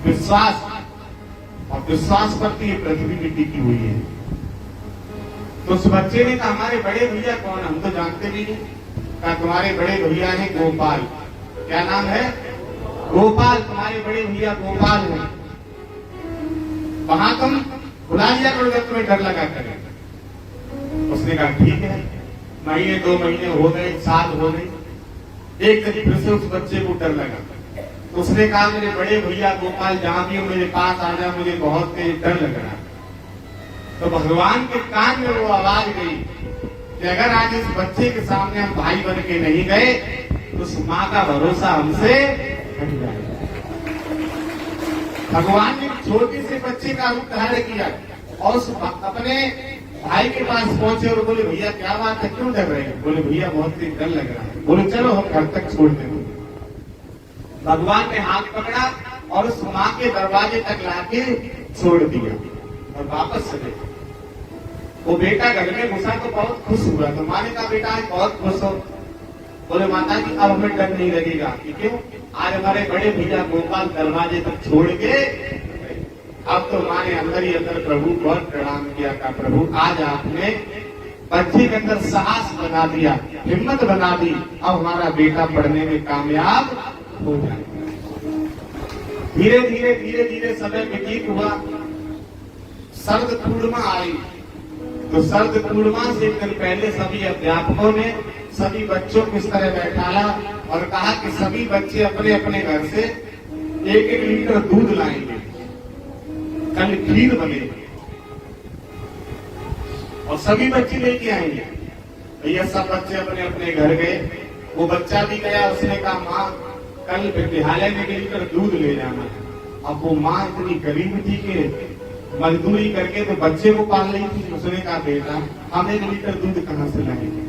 Speaker 1: विश्वास और विश्वास पर तो ये पृथ्वी में टिकी हुई है। तो उस बच्चे ने कहा, हमारे बड़े भैया कौन, हम तो जानते भी नहीं। कहा, तुम्हारे बड़े भैया हैं गोपाल। क्या नाम है? गोपाल। तुम्हारे बड़े भैया गोपाल हैं, वहां तुम बुला लिया करो जब तुम्हें डर लगा करे। उसने कहा, ठीक है। महीने 2 महीने हो गए, साल हो गए। एक दिन फिर से उस बच्चे को डर लगा। तो उसने कहा, मेरे बड़े भैया गोपाल जहां भी हो मेरे पास आ जा, मुझे बहुत तेज डर लग रहा। तो भगवान के कान में वो आवाज गई कि अगर आज इस बच्चे के सामने हम भाई बन के नहीं गए तो उस माँ का भरोसा हमसे हट जाएगा। भगवान ने छोटे से बच्चे का रूप धारण किया और उस अपने भाई के पास पहुंचे और बोले, भैया क्या बात है, क्यों डर रहे हैं? बोले, भैया बहुत ही डर लग रहा है। बोले, चलो हम घर तक छोड़ देंगे। भगवान ने हाथ पकड़ा और उस माँ के दरवाजे तक लाके छोड़ दिया और वापस चले। वो बेटा घर में घुसा तो बहुत खुश हुआ। तो माँ ने कहा, बेटा आज बहुत खुश हो? बोले, माता जी अब हमें डर नहीं लगेगा। क्यों? आज हमारे बड़े भैया गोपाल दरवाजे तक छोड़ के, अब तो माँ ने अंदर ही अंदर प्रभु बहुत प्रणाम किया। था प्रभु आज आपने बच्चे के अंदर साहस बना दिया, हिम्मत बना दी, अब हमारा बेटा पढ़ने में कामयाब हो जाए। धीरे धीरे धीरे धीरे समय व्यतीत हुआ। शरद पूर्णिमा आई। तो शरद पूर्णिमा से एक दिन पहले सभी अध्यापकों ने सभी बच्चों को इस तरह बैठाया और कहा कि सभी बच्चे अपने अपने घर से 1-1 लीटर दूध लाएंगे, कल खीर बनेगी और सभी बच्चे लेके आएंगे। भैया सब बच्चे अपने अपने घर गए। वो बच्चा भी गया। उसने कहा, माँ कल विद्यालय में 1 लीटर दूध ले जाना है। अब वो माँ इतनी गरीब थी कि मजदूरी करके तो बच्चे को पाल रही थी। उसने कहा, बेटा हम 1 लीटर दूध कहाँ से लाएंगे,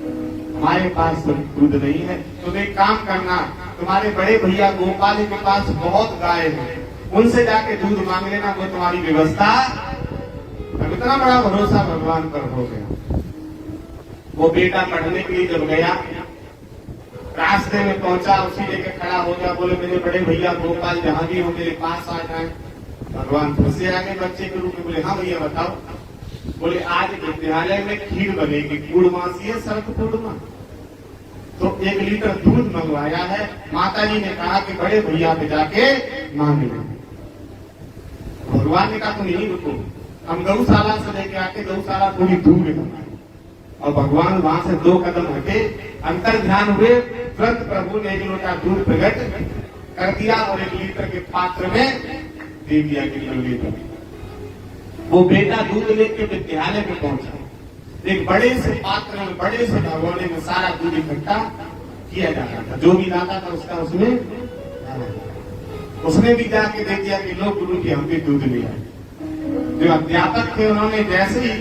Speaker 1: हमारे पास तो दूध नहीं है। तुम एक काम करना, तुम्हारे बड़े भैया गोपाल के पास बहुत गाय है, उनसे जाके दूध मांग लेना, वो तुम्हारी व्यवस्था। अब इतना बड़ा भरोसा भगवान पर हो गया। वो बेटा पढ़ने के लिए जब गया, रास्ते में पहुंचा, उसी जगह खड़ा हो गया। बोले, मेरे बड़े भैया गोपाल जहां भी हो मेरे पास आ जाए। भगवान फिर से आगे बच्चे के रूप में बोले, हाँ भैया बताओ। बोले, आज विद्यालय में खीर बनेगी, पूर्णमासी है, शरद पूर्णिमा, तो 1 लीटर दूध मंगवाया है। माता जी ने कहा कि बड़े भैया पे जाके मांग लो। भगवान ने कहा, तुम यहीं रुको, हम गौशाला से लेके आके, गौशाला थोड़ी दूर है। और भगवान वहां से 2 कदम हटे, अंतर ध्यान हुए, तुरंत प्रभु ने 1 लोटा दूध प्रकट कर दिया और 1 लीटर के पात्र में दे दिया कि लीटर। वो बेटा दूध लेके विद्यालय में पहुंचा। एक बड़े से पात्र में, बड़े से भगोने में सारा दूध इकट्ठा किया जाता था। जो भी लाता था उसका उसमें उसने भी जाके दे दिया कि लो गुरु जी हम भी दूध ले आए। जो अध्यापक थे उन्होंने जैसे ही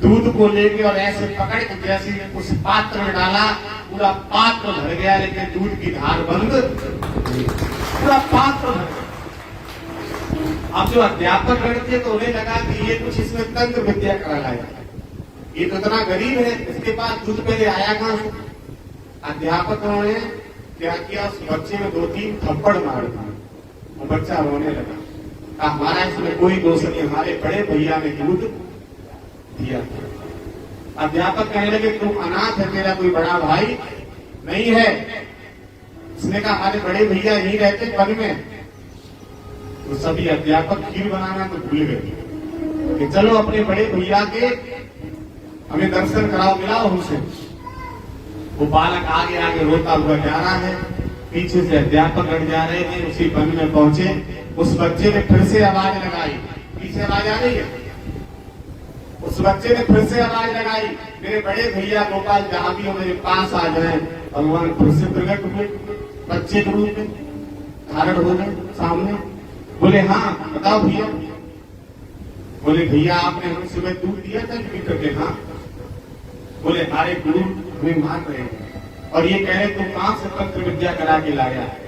Speaker 1: दूध को लेके और ऐसे पकड़ के जैसे उस पात्र में डाला, पूरा पात्र भर गया, लेकिन दूध की धार बंद, पूरा पात्र भर गया। अब जो अध्यापक गण थे तो उन्हें लगा कि ये कुछ इसमें तंत्र विद्या करा लाया, ये तो इतना गरीब है, इसके पास दूध पहले आया कहां से? अध्यापकों ने क्या किया, उस बच्चे में 2-3 थप्पड़ मार दिए। वो बच्चा रोने लगा। हमारा इसमें कोई दोष नहीं, हमारे बड़े भैया ने दूध दिया। अध्यापक कहने लगे, तुम अनाथ है, तेरा कोई बड़ा भाई नहीं है। उसने कहा, हमारे बड़े भैया यहीं रहते वन में। तो सभी अध्यापक खीर बनाना तो भूल गए कि चलो अपने बड़े भैया के हमें दर्शन कराओ, मिलाओ हमसे। वो बालक आगे आगे रोता हुआ जा रहा है, पीछे से अध्यापक गण जा रहे थे। उसी वन में पहुंचे, उस बच्चे ने फिर से आवाज लगाई। पीछे आवाज आ रही है? उस बच्चे ने फिर से आवाज लगाई, मेरे बड़े भैया गोपाल जहां भी हो मेरे पास आ जाए। भगवान फिर से प्रकट हुए, बच्चे के रूप में धारण हो गए सामने। बोले, हाँ बताओ भैया। बोले, भैया आपने हमें सुबह दूध दिया था लीटर के? हाँ। बोले, हमारे गुरु हमें मार रहे हैं और ये कह रहे तुम कहां से तंत्र विद्या करा के लाया है?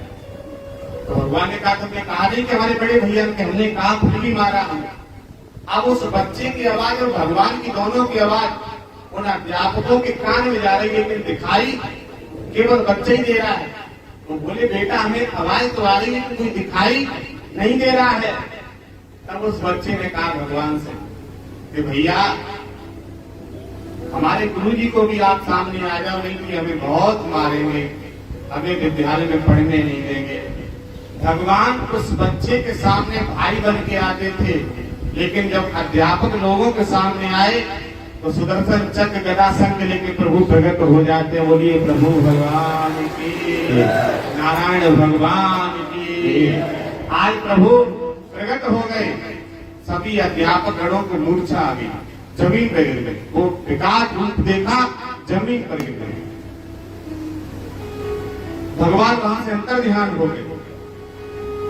Speaker 1: तो भगवान ने कहा, तुमने कहा नहीं कि हमारे बड़े भैया ने? हमने कहा, खुद भी मारा हमें। अब उस बच्चे की आवाज और भगवान की दोनों की आवाज उन अध्यापकों के कान में जा रही है, लेकिन दिखाई केवल बच्चे ही दे रहा है। वो बोले बेटा हमें आवाज तो आ रही है, कोई दिखाई नहीं दे रहा है। तब उस बच्चे ने कहा भगवान से कि भैया हमारे गुरु जी को भी आप सामने आ जाओ, नहीं कि हमें बहुत मारेंगे, हमें विद्यालय में पढ़ने नहीं देंगे। भगवान उस बच्चे के सामने भाई बन के आते थे, लेकिन जब अध्यापक लोगों के सामने आए तो सुदर्शन चक्र गदा संग लेके प्रभु प्रकट हो जाते हैं। बोलिए प्रभु भगवान की, नारायण भगवान की। आज प्रभु प्रकट हो गए, सभी अध्यापक गणों को मूर्छा आ गई, जमीन पर गिर गई। वो विकास रूप देखा, जमीन पर गिर गई। भगवान वहां से अंतर ध्यान हो गए।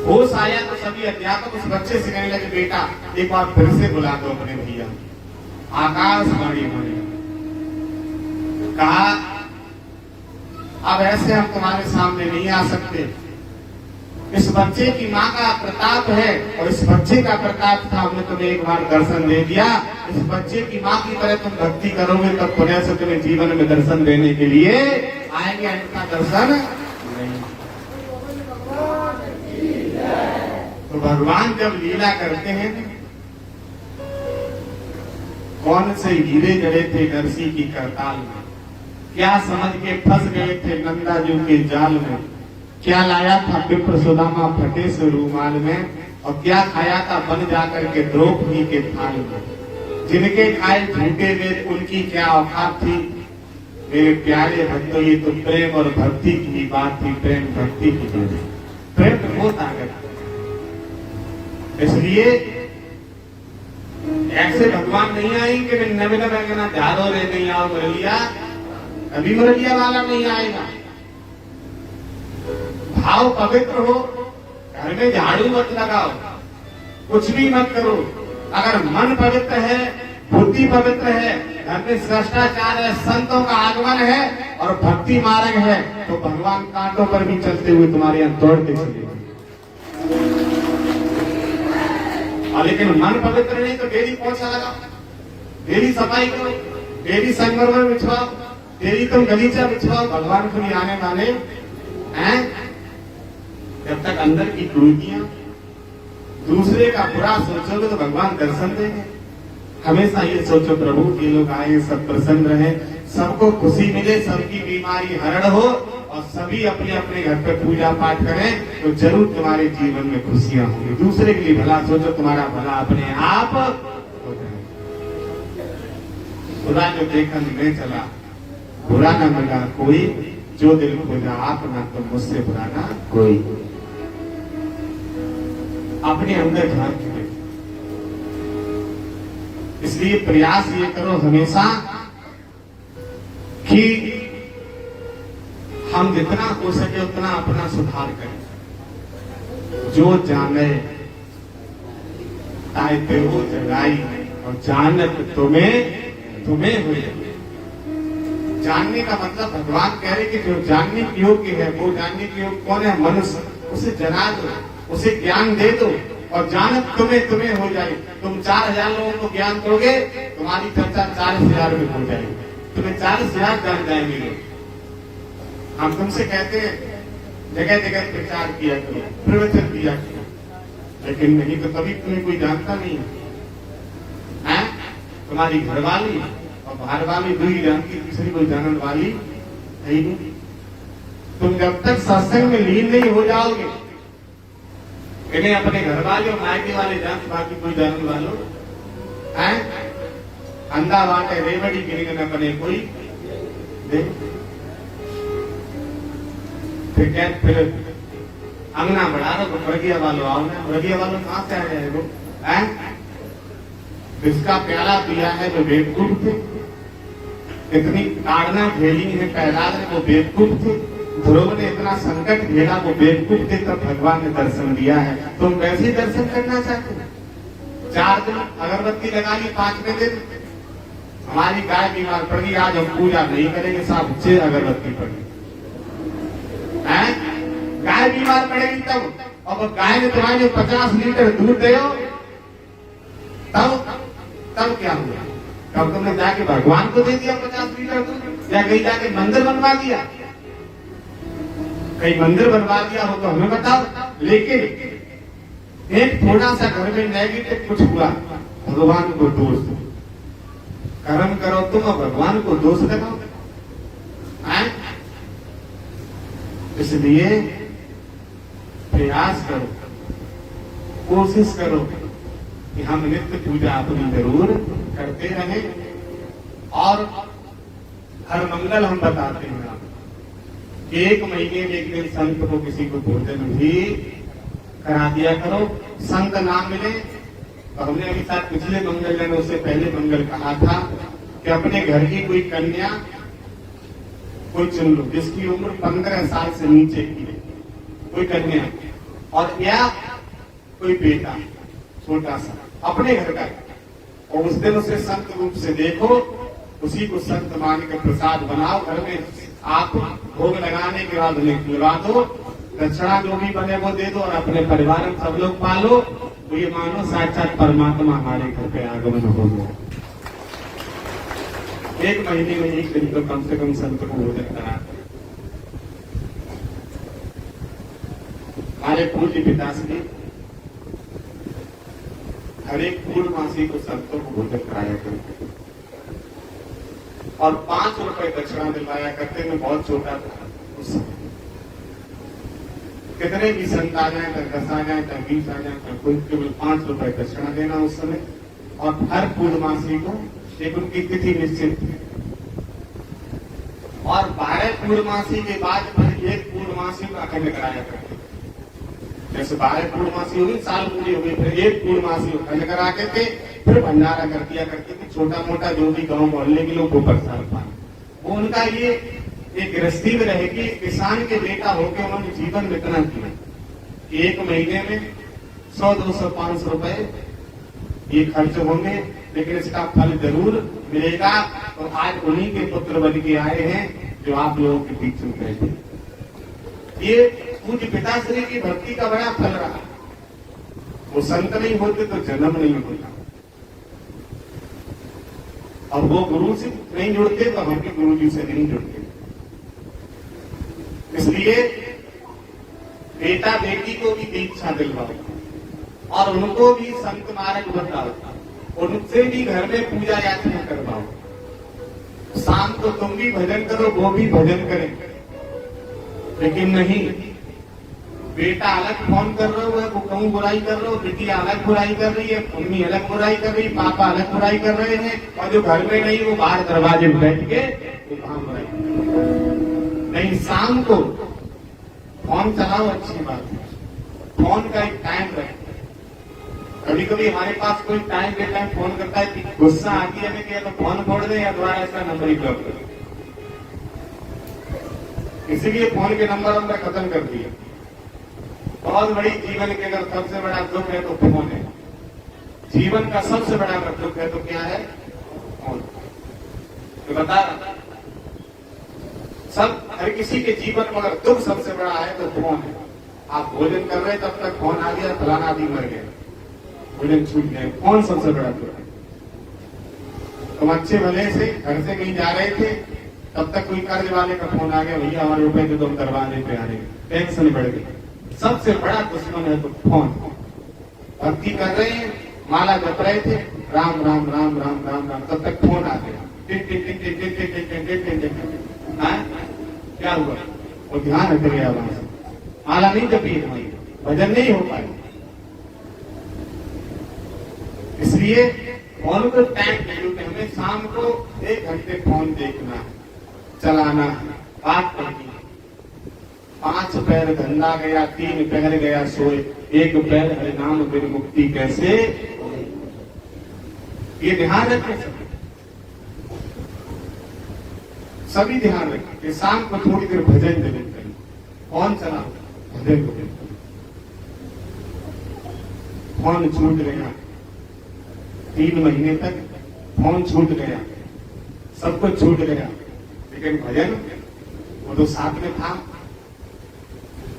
Speaker 1: होश आया तो सभी अध्यापक उस बच्चे से कहने लगे बेटा एक बार फिर से बुला दो अपने भैया। आकाशवाणी होने कहा अब ऐसे हम तुम्हारे सामने नहीं आ सकते। इस बच्चे की माँ का प्रताप है और इस बच्चे का प्रताप था, हमने तुम्हें एक बार दर्शन दे दिया। इस बच्चे की माँ की तरह तुम भक्ति करोगे तब पुण्य से तुम्हें जीवन में दर्शन देने के लिए आएंगे, इनका दर्शन नहीं। तो भगवान जब लीला करते हैं, कौन से हीरे जड़े थे नरसी की करताल में, क्या समझ के फंस गए थे नंदा जी के जाल में, क्या लाया था विप्र सुदामा फटे से रूमाल में, और क्या खाया था बन जाकर के द्रौपदी के थाल में। जिनके खाए झूठे वेद उनकी क्या औकात थी। मेरे प्यारे भक्तों, ये तो प्रेम और भक्ति की बात थी, प्रेम भक्ति की बात। प्रेम में वो ताकत, इसलिए ऐसे भगवान नहीं आएंगे कि नवे नवे कहना झाड़ो रे नहीं आओ मुरलिया, अभी मुरलिया वाला नहीं आएगा। भाव पवित्र हो, घर में झाड़ू मत लगाओ, कुछ भी मत करो। अगर मन पवित्र है, बुद्धि पवित्र है, घर में भ्रष्टाचार है, संतों का आगमन है और भक्ति मार्ग है, तो भगवान कांटों पर भी चलते हुए तुम्हारे यहाँ दौड़ते चले। और लेकिन मन पवित्र नहीं तो डेली पोछा लगाओ, डेली सफाई करो, डेली संगमरमर बिछवाओ, डेली तुम गलीचा बिछवाओ, भगवान को भी आने वाले हैं। जब तक अंदर की कुरीतियां, दूसरे का बुरा सोचोगे तो भगवान दर्शन देंगे। हमेशा ये सोचो प्रभु ये लोग आए, सब प्रसन्न रहे, सबको खुशी मिले, सबकी बीमारी हरण हो और सभी अपने अपने घर पे पूजा पाठ करें, तो जरूर तुम्हारे जीवन में खुशियां होंगी। दूसरे के लिए भला सोचो, तुम्हारा भला अपने आप हो जाए। बुरा जो देखा नहीं चला, बुरा न मिला कोई, जो दिल खोजा आप ना तो मुझसे बुरा ना कोई। अपने अंदर झांक के इसलिए प्रयास ये करो हमेशा कि हम जितना हो सके उतना अपना सुधार करें। जो जाने ताए ते वो जगाई और जानत तुम्हें तुम्हें हुए। जानने का मतलब भगवान कह रहे कि जो जानने के योग्य है वो जानने के योग्य कौन है? मनुष्य। उसे जना दो, उसे ज्ञान दे दो और जानत तुम्हें तुम्हें हो जाए। तुम 4000 लोगों को ज्ञान दोगे, तुम्हारी चर्चा 40,000 में हो जाएगी, तुम्हें 40,000 जान जाएंगे लोग। हम तुमसे कहते हैं जगह जगह प्रचार किया करो, प्रवचन किया करो, लेकिन नहीं तो कभी तुम्हें कोई जानता नहीं है। तुम्हारी घरवाली और बाहर वाली दो ही जानती, तीसरी कोई जानने वाली है नहीं। तुम जब तक सत्संग में लीन नहीं हो जाओगे, इन्हें अपने घर वाले और मायके वाले जान, बाकी कोई जानने वालों है। अंधा बाटे रेवड़ी गिरी न बने कोई देख, फिर अंगना बढ़ा रहा तो मरगिया वालों आओ ना। मरगिया वालों कहां से आए हैं वो? जिसका प्याला पिया है वो बेवकूफ थे, इतनी ताड़ना झेली है प्रहलाद ने वो बेवकूफ थे, ध्रुव ने इतना संकट झेला वो बेवकूफ थे, तब भगवान ने दर्शन दिया है। तुम वैसे ही दर्शन करना चाहते हो? 4 दिन अगरबत्ती लगा ली, 5वें दिन हमारी गाय बीमार पड़ गई, आज हम पूजा नहीं करेंगे, साहब से अगरबत्ती पड़ी। गाय बीमार पड़ेगी तब, और गाय ने तुम्हारे 50 लीटर दूध दे, तब क्या हुआ? तब तुमने जाके भगवान को दे दिया 50 लीटर दूध, या कहीं जाके मंदिर बनवा दिया? कहीं मंदिर बनवा दिया हो तो हमें बताओ। लेकिन एक थोड़ा सा घर में नेगेटिव कुछ हुआ, भगवान को दोष दो। कर्म करो तुम, भगवान को दोष लगाओ। इसलिए प्रयास करो, कोशिश करो कि हम नित्य पूजा अपनी जरूर करते रहें। और हर मंगल हम बताते हैं कि 1 महीने में एक दिन संत को किसी को भोजन भी करा दिया करो। संत ना मिले तो हमने अभी साथ पिछले मंगल ने उससे पहले मंगल कहा था कि अपने घर की कोई कन्या कोई चुन लो जिसकी उम्र 15 साल से नीचे की है, कोई कन्या, और या कोई बेटा छोटा सा अपने घर का, और उस दिन उसे संत रूप से देखो, उसी को संत मान के प्रसाद बनाओ। घर में आप भोग लगाने के बाद उन्हें खिलवा दो, दक्षिणा जो भी बने वो दे दो, और अपने परिवार में सब लोग पालो, तो ये मानो साक्षात परमात्मा हमारे घर पे आगमन हो गया। 1 महीने में एक दिन तो कम से कम संत को भोजन करा। हमारे पूज्य पिताश्री हर एक पूर्णमासी को संतों को भोजन कराया करते और 5 रुपए दक्षिणा दिलवाया करते। मैं बहुत छोटा था उस समय। कितने भी संत आ जाए, चाहे 10 आ जाए, चाहे 20 आ जाए, कोई केवल 5 रुपए दक्षिणा देना उस समय। और हर पूर्णमासी को एक उनकी तिथि निश्चित थी, और 12 पूर्णमासी के बाद फिर एक पूर्णमासी का अखंड कराया करते। जैसे 12 पूर्णमासी हुई, साल पूरी हो गई, फिर एक पूर्णमासी अखंड कराते थे, फिर भंडारा कर दिया करते थे। छोटा मोटा जो भी गांव मोहल्ले के लोग वो प्रसाद पाए। वो उनका ये एक गृहस्थी में रहेगी, किसान के बेटा होकर उन्होंने जीवन में इतना किया। 1 महीने में 100, 200, 500 रुपए ये खर्च होंगे, लेकिन इसका फल जरूर मिलेगा। और आज उन्हीं के पुत्र बन के आए हैं जो आप लोगों के बीच में बैठे। ये पूज्य पिताश्री की भक्ति का बड़ा फल रहा। वो संत नहीं होते तो जन्म नहीं होता, और वो गुरु से नहीं जुड़ते तो हम भी गुरु जी से नहीं जुड़ते। इसलिए बेटा बेटी को भी दीक्षा दिलवाओ और उनको भी संत मार्ग बताओ, उनसे भी घर में पूजा याचना करवाओ। शाम को तुम भी भजन करो, वो भी भजन करें। लेकिन नहीं, बेटा अलग फोन कर रहे हो, वो कहूँ बुराई कर रहे हो, बेटी अलग बुराई कर रही है, मम्मी अलग बुराई कर रही है, पापा अलग बुराई कर रहे हैं, और जो घर में नहीं वो बाहर दरवाजे में बैठ के वो काम बुराई नहीं। शाम को फोन चलाओ, अच्छी बात है। फोन का एक टाइम रहे। कभी कभी हमारे पास कोई टाइम के टाइम फोन करता है कि गुस्सा आती है कि या तो फोन फोड़ दे या दोबारा इसका नंबर ही ब्लॉक कर। इसीलिए फोन के नंबर हमने खत्म कर दिया। बहुत बड़ी जीवन के अगर सबसे बड़ा दुख है तो फोन है। जीवन का सबसे बड़ा अगर दुख है तो क्या है? फोन। तो बता, सब हर किसी के जीवन में अगर दुख सबसे बड़ा है तो फोन है। आप भोजन कर रहे तब तक फोन आ गया, फलाना आदमी मर गया, भोजन छूट गया। फोन सबसे बड़ा दुख है। तुम अच्छे भले से घर से कहीं जा रहे थे, तब तक कोई कर्ज वाले का फोन आ गया, भैया हमारे रुपए दे दो, हम दरवाजे पे आ रहे हैं, टेंशन बढ़ गई। सबसे बड़ा दुश्मन है तो फोन। भक्ति कर रहे हैं, माला जप रहे थे, राम राम राम राम राम राम, तब तक फोन आ गया, क्या हुआ? वो ध्यान हट गया वहां से, माला नहीं जपी हमारी, भजन नहीं हो पाए। इसलिए फोन को टाइम नहीं, हमें शाम को 1 घंटे फोन देखना, चलाना, बात करनी। 5 पैर धंधा गया, 3 पैर गया सोए, 1 पैर हरि नाम बिन मुक्ति कैसे? ये ध्यान रखें, सभी ध्यान रखें कि शाम को थोड़ी देर भजन जरूर करें। फोन चला, भजन को फोन छूट गया, 3 महीने तक फोन छूट गया, सब कुछ छूट गया, लेकिन भजन वो तो साथ में था।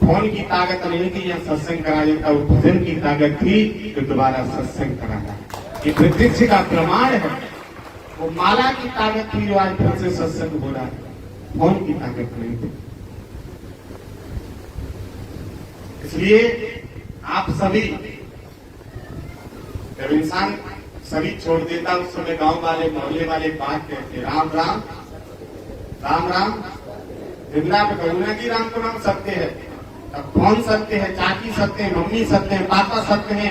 Speaker 1: फोन की ताकत नहीं थी या सत्संग करा देता, वो भजन की ताकत थी तो दोबारा सत्संग कराता। ये प्रत्यक्ष का प्रमाण है। वो माला की ताकत थी जो आज फिर से सत्संग हो रहा है, फोन की ताकत नहीं थी। इसलिए आप सभी, जब इंसान सभी छोड़ देता उस समय गांव वाले मोहल्ले वाले बात कहते राम राम राम राम। जिंदा पे कहूंगा कि राम को नाम सत्य है, अब कौन सत्य है? चाची सत्य है, मम्मी सत्य है, पापा सत्य है,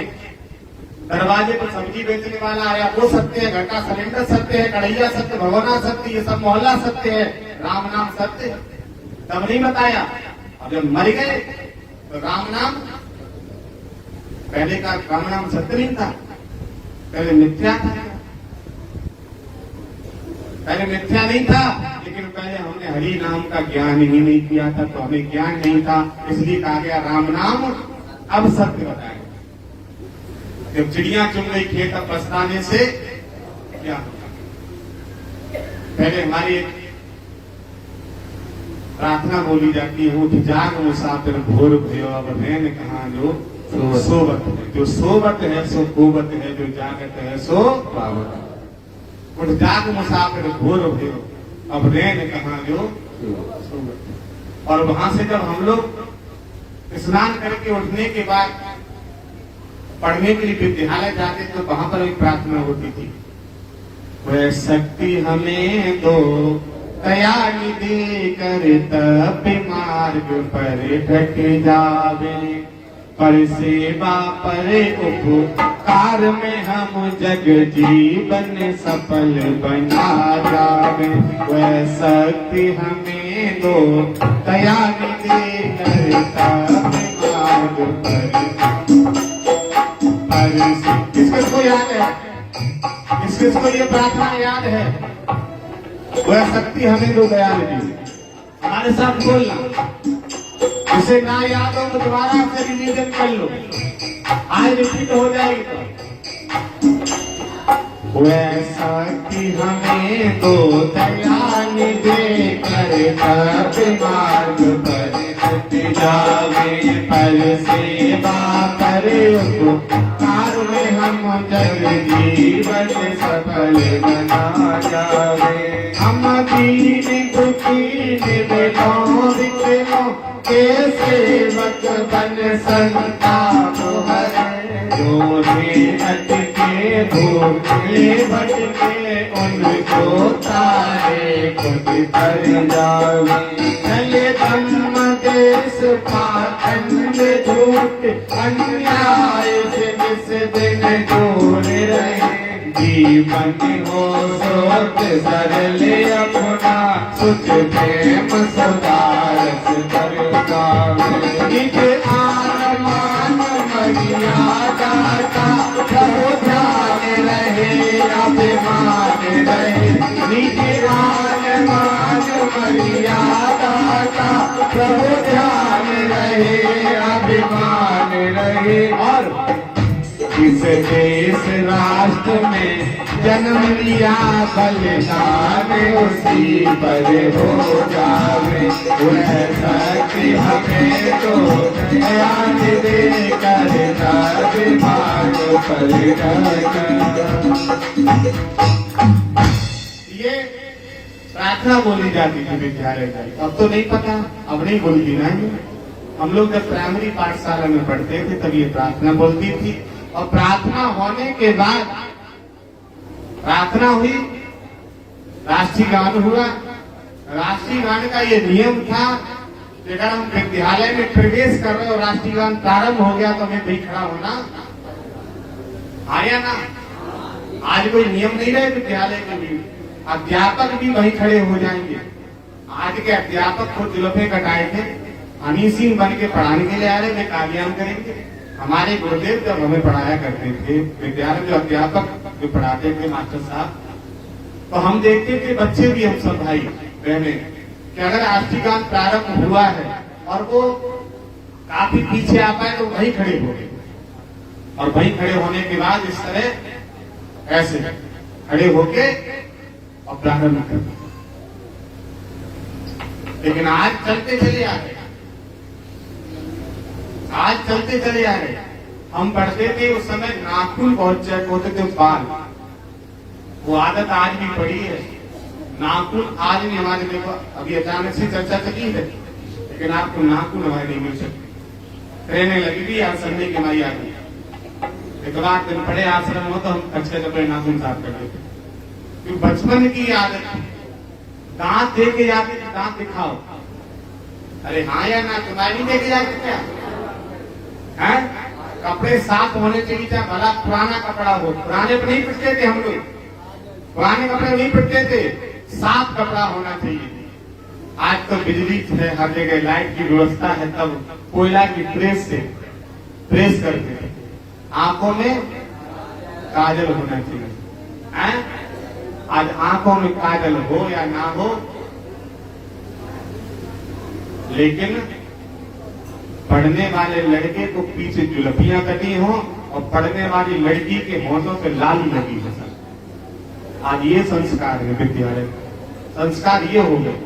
Speaker 1: दरवाजे पर सब्जी बेचने वाला आया वो सत्य है, घर का सिलेंडर सत्य है, कढ़ैया सत्य, भगवाना सत्य, ये सब मोहल्ला सत्य है, राम नाम सत्य है। तब नहीं बताया। अब जब मर गए तो राम नाम, पहले का राम नाम सत्य नहीं था, पहले मिथ्या था, पहले मिथ्या नहीं था, लेकिन पहले हमने हरि नाम का ज्ञान ही नहीं किया था, तो हमें ज्ञान नहीं था, इसलिए कहा गया राम नाम अब सत्य बताएगा। जब चिड़िया चुन गई खेत अब पछताने से क्या होगा? पहले हमारी प्रार्थना बोली जाती है, उठ जाग मुसाफिर भोर भयो अब रैन कहाँ जो सोवत है, जो सोवत है सो कोवत है, जो जागत है सो पावत। उठ जाग मुसाफिर भोर भयो अब रैन कहाँ जो सोवत। और वहां से जब हम लोग स्नान करके उठने के बाद पढ़ने के लिए विद्यालय जाते तो वहां पर एक प्रार्थना होती थी, वह शक्ति हमें दो दया निधि कर तब मार्ग पर ढक जावे, पर सेवा पर उपकार में हम जग जीवन सफल बना जावे। वह शक्ति हमें दो दया निधि कर तब मार्ग पर। किसको याद है? किसको ये प्रार्थना याद है? वह शक्ति हमें दो दयाल जी। हमारे साथ बोलना, इसे ना याद हो तो दोबारा से रिवीजन कर लो, आज रिपीट हो जाएगी। तो वह शक्ति हमें दो दयाल दे कर तब मार्ग पर जावे, पर सेवा करे उपकार में हम जग जीवन सफल बना जावे। हम दीन दुखी निर्भयों विघ्नों के सेवक बन संताप हरे, जो भी अटके भूखे भटके उनको तारे खुद कर जावे। चले धम्म देश पाखंड झूठ अन्याय से जिस दिन दूर रहे, जीवन हो सोच सरल अपना सुच प्रेम सुधारस करतावे। निज आन मान मर्यादा का प्रभु ध्यान रहे, अभिमान रहे। निज आन मान मर्यादा का प्रभु ध्यान रहे, अभिमान रहे। और इस देश राष्ट्र में जन्म लिया बलिदान उसी पर हो जावे। वह शक्ति हमें तो ज्ञान दे कर विभाग पर। ये प्रार्थना बोली जाती थी विद्यालय की, अब तो नहीं पता, अब नहीं बोलती ना। हम लोग जब प्राइमरी पाठशाला में पढ़ते थे तब ये प्रार्थना बोलती थी। और प्रार्थना होने के बाद प्रार्थना हुई, राष्ट्रीय गान हुआ। राष्ट्रीय गान का ये नियम था कि अगर हम विद्यालय में प्रवेश कर रहे और राष्ट्रीय गान प्रारंभ हो गया तो हमें भी खड़ा होना आया ना। आज कोई नियम नहीं रहे विद्यालय के भी, अध्यापक भी वहीं खड़े हो जाएंगे। आज के अध्यापक को जुल्फे कटाए थे, हनी सिंह बन के पढ़ाने के लिए आ रहे थे, कामयाब करेंगे। हमारे गुरुदेव जब हमें पढ़ाया करते थे विद्यालय, जो अध्यापक जो पढ़ाते थे मास्टर साहब, तो हम देखते थे बच्चे भी, हम सब भाई बहने, कि अगर राष्ट्रीय गान प्रारंभ हुआ है और वो काफी पीछे आ पाए तो वहीं खड़े हो गए। और वहीं खड़े होने के बाद इस तरह ऐसे खड़े होके और प्रारंभ कर। लेकिन आज चलते चले आ रहे, आज चलते चले आ रहे। हम पढ़ते थे उस समय नाखून बहुत चेक होते थे, बाल वो आदत आज भी पड़ी है। नाखून आज भी हमारे, देखो अभी अचानक से चर्चा चली है, लेकिन आपको नाखून हमारे नहीं मिल सकते। ट्रेनें लगी थी आज संडे की हमारी आ गई, इतवार दिन पड़े आश्रम हो तो हम कच्चे कपड़े नाखून साफ कर देते, क्योंकि बचपन की आदत है। दांत दे के जाते थे, दांत दिखाओ, अरे हाँ या ना, तुम्हारे नहीं देके जाते क्या है? कपड़े साफ होने चाहिए, चाहे भला पुराना कपड़ा हो। पुराने पर नहीं पिटते थे हम लोग, पुराने कपड़े नहीं पिटते थे, साफ कपड़ा होना चाहिए। आज तो बिजली है, हर जगह लाइट की व्यवस्था है, तब कोयला की प्रेस से प्रेस करते थे। आंखों में काजल होना चाहिए, है? आज आंखों में काजल हो या ना हो, लेकिन पढ़ने वाले लड़के को पीछे जुलफियां कटी हो और पढ़ने वाली लड़की के होठों पे लाली लगी है। सर आज ये संस्कार है विद्यालय, संस्कार ये हो गए।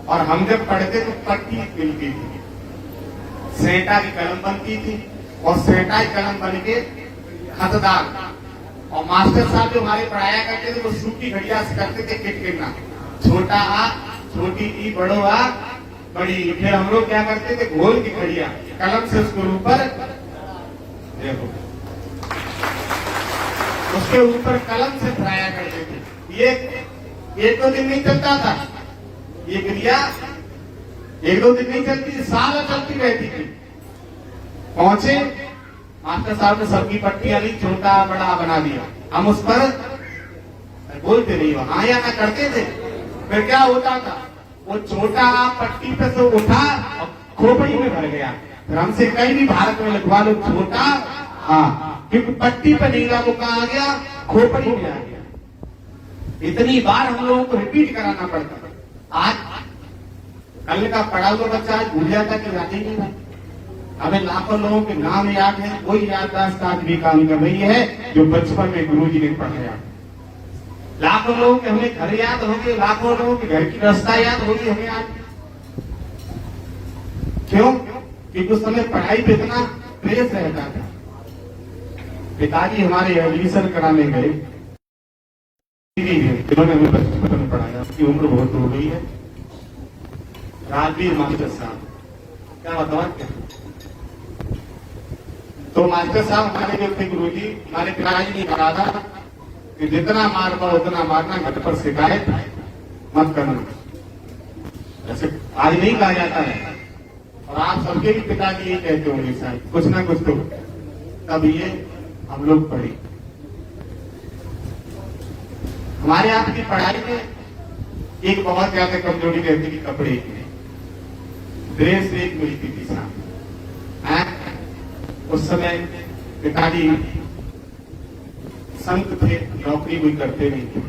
Speaker 1: और हम जब पढ़ते तो पट्टी मिलती थी, सेंटा की कलम बनती थी, और सेंटा की कलम बन के खतदार, और मास्टर साहब जो हमारे पढ़ाया करते थे वो सूखी घड़िया से करते थे किटकिटना, छोटा आ, छोटी ई, बड़ो आ, बड़ी। फिर हम लोग क्या करते थे, घोल की घड़िया कलम से उसके ऊपर, देखो उसके ऊपर कलम से पढ़ाया करते थे। ये एक दो दिन नहीं चलता था ये क्रिया, एक दो दिन नहीं चलती, साल चलती रहती थी। पहुंचे मास्टर साहब ने सबकी पट्टियां ली, छोटा बड़ा बना दिया, हम उस पर बोलते नहीं हो, हाँ या ना करते थे। फिर क्या होता था, वो छोटा पट्टी पे से उठा और खोपड़ी में भर गया। फिर हमसे कहीं भी भारत में लिखवा लो छोटा, हाँ, क्योंकि पट्टी पे नहीं था, वो कहाँ आ गया, खोपड़ी में आ गया। इतनी बार हम लोगों को रिपीट कराना पड़ता। आज कल का पढ़ा हुआ बच्चा आज भूल जाता कि याद ही नहीं था। हमें लाखों लोगों के नाम याद है, कोई याददाश्त आज भी काम कर रही है जो बचपन में गुरुजी ने पढ़ाया। लाखों लोगों के हमें घर याद होंगे, लाखों लोगों के घर की रास्ता याद होगी हमें आज। क्यों? क्योंकि उस समय पढ़ाई पे इतना प्रेस रहता था। पिताजी हमारे एडमिशन कराने गए, जिन्होंने हमें बचपन में पढ़ाया, उसकी उम्र बहुत हो गई है, राजवीर मास्टर साहब, क्या बताओ क्या। तो मास्टर साहब हमारे जो थे गुरुजी, हमारे पिताजी ने कहा था कि जितना मार पाओ उतना मारना, घर पर शिकायत मत करना। ऐसे आज नहीं कहा जाता है, और आप सबके भी पिताजी ये कहते होंगे शायद, कुछ ना कुछ तो। तब ये हम लोग पढ़े। हमारे यहाँ की पढ़ाई में एक बहुत ज्यादा कमजोरी रहती थी, कपड़े की। ड्रेस एक मिलती थी साथ। उस समय पिताजी संत थे, नौकरी कोई करते नहीं थे।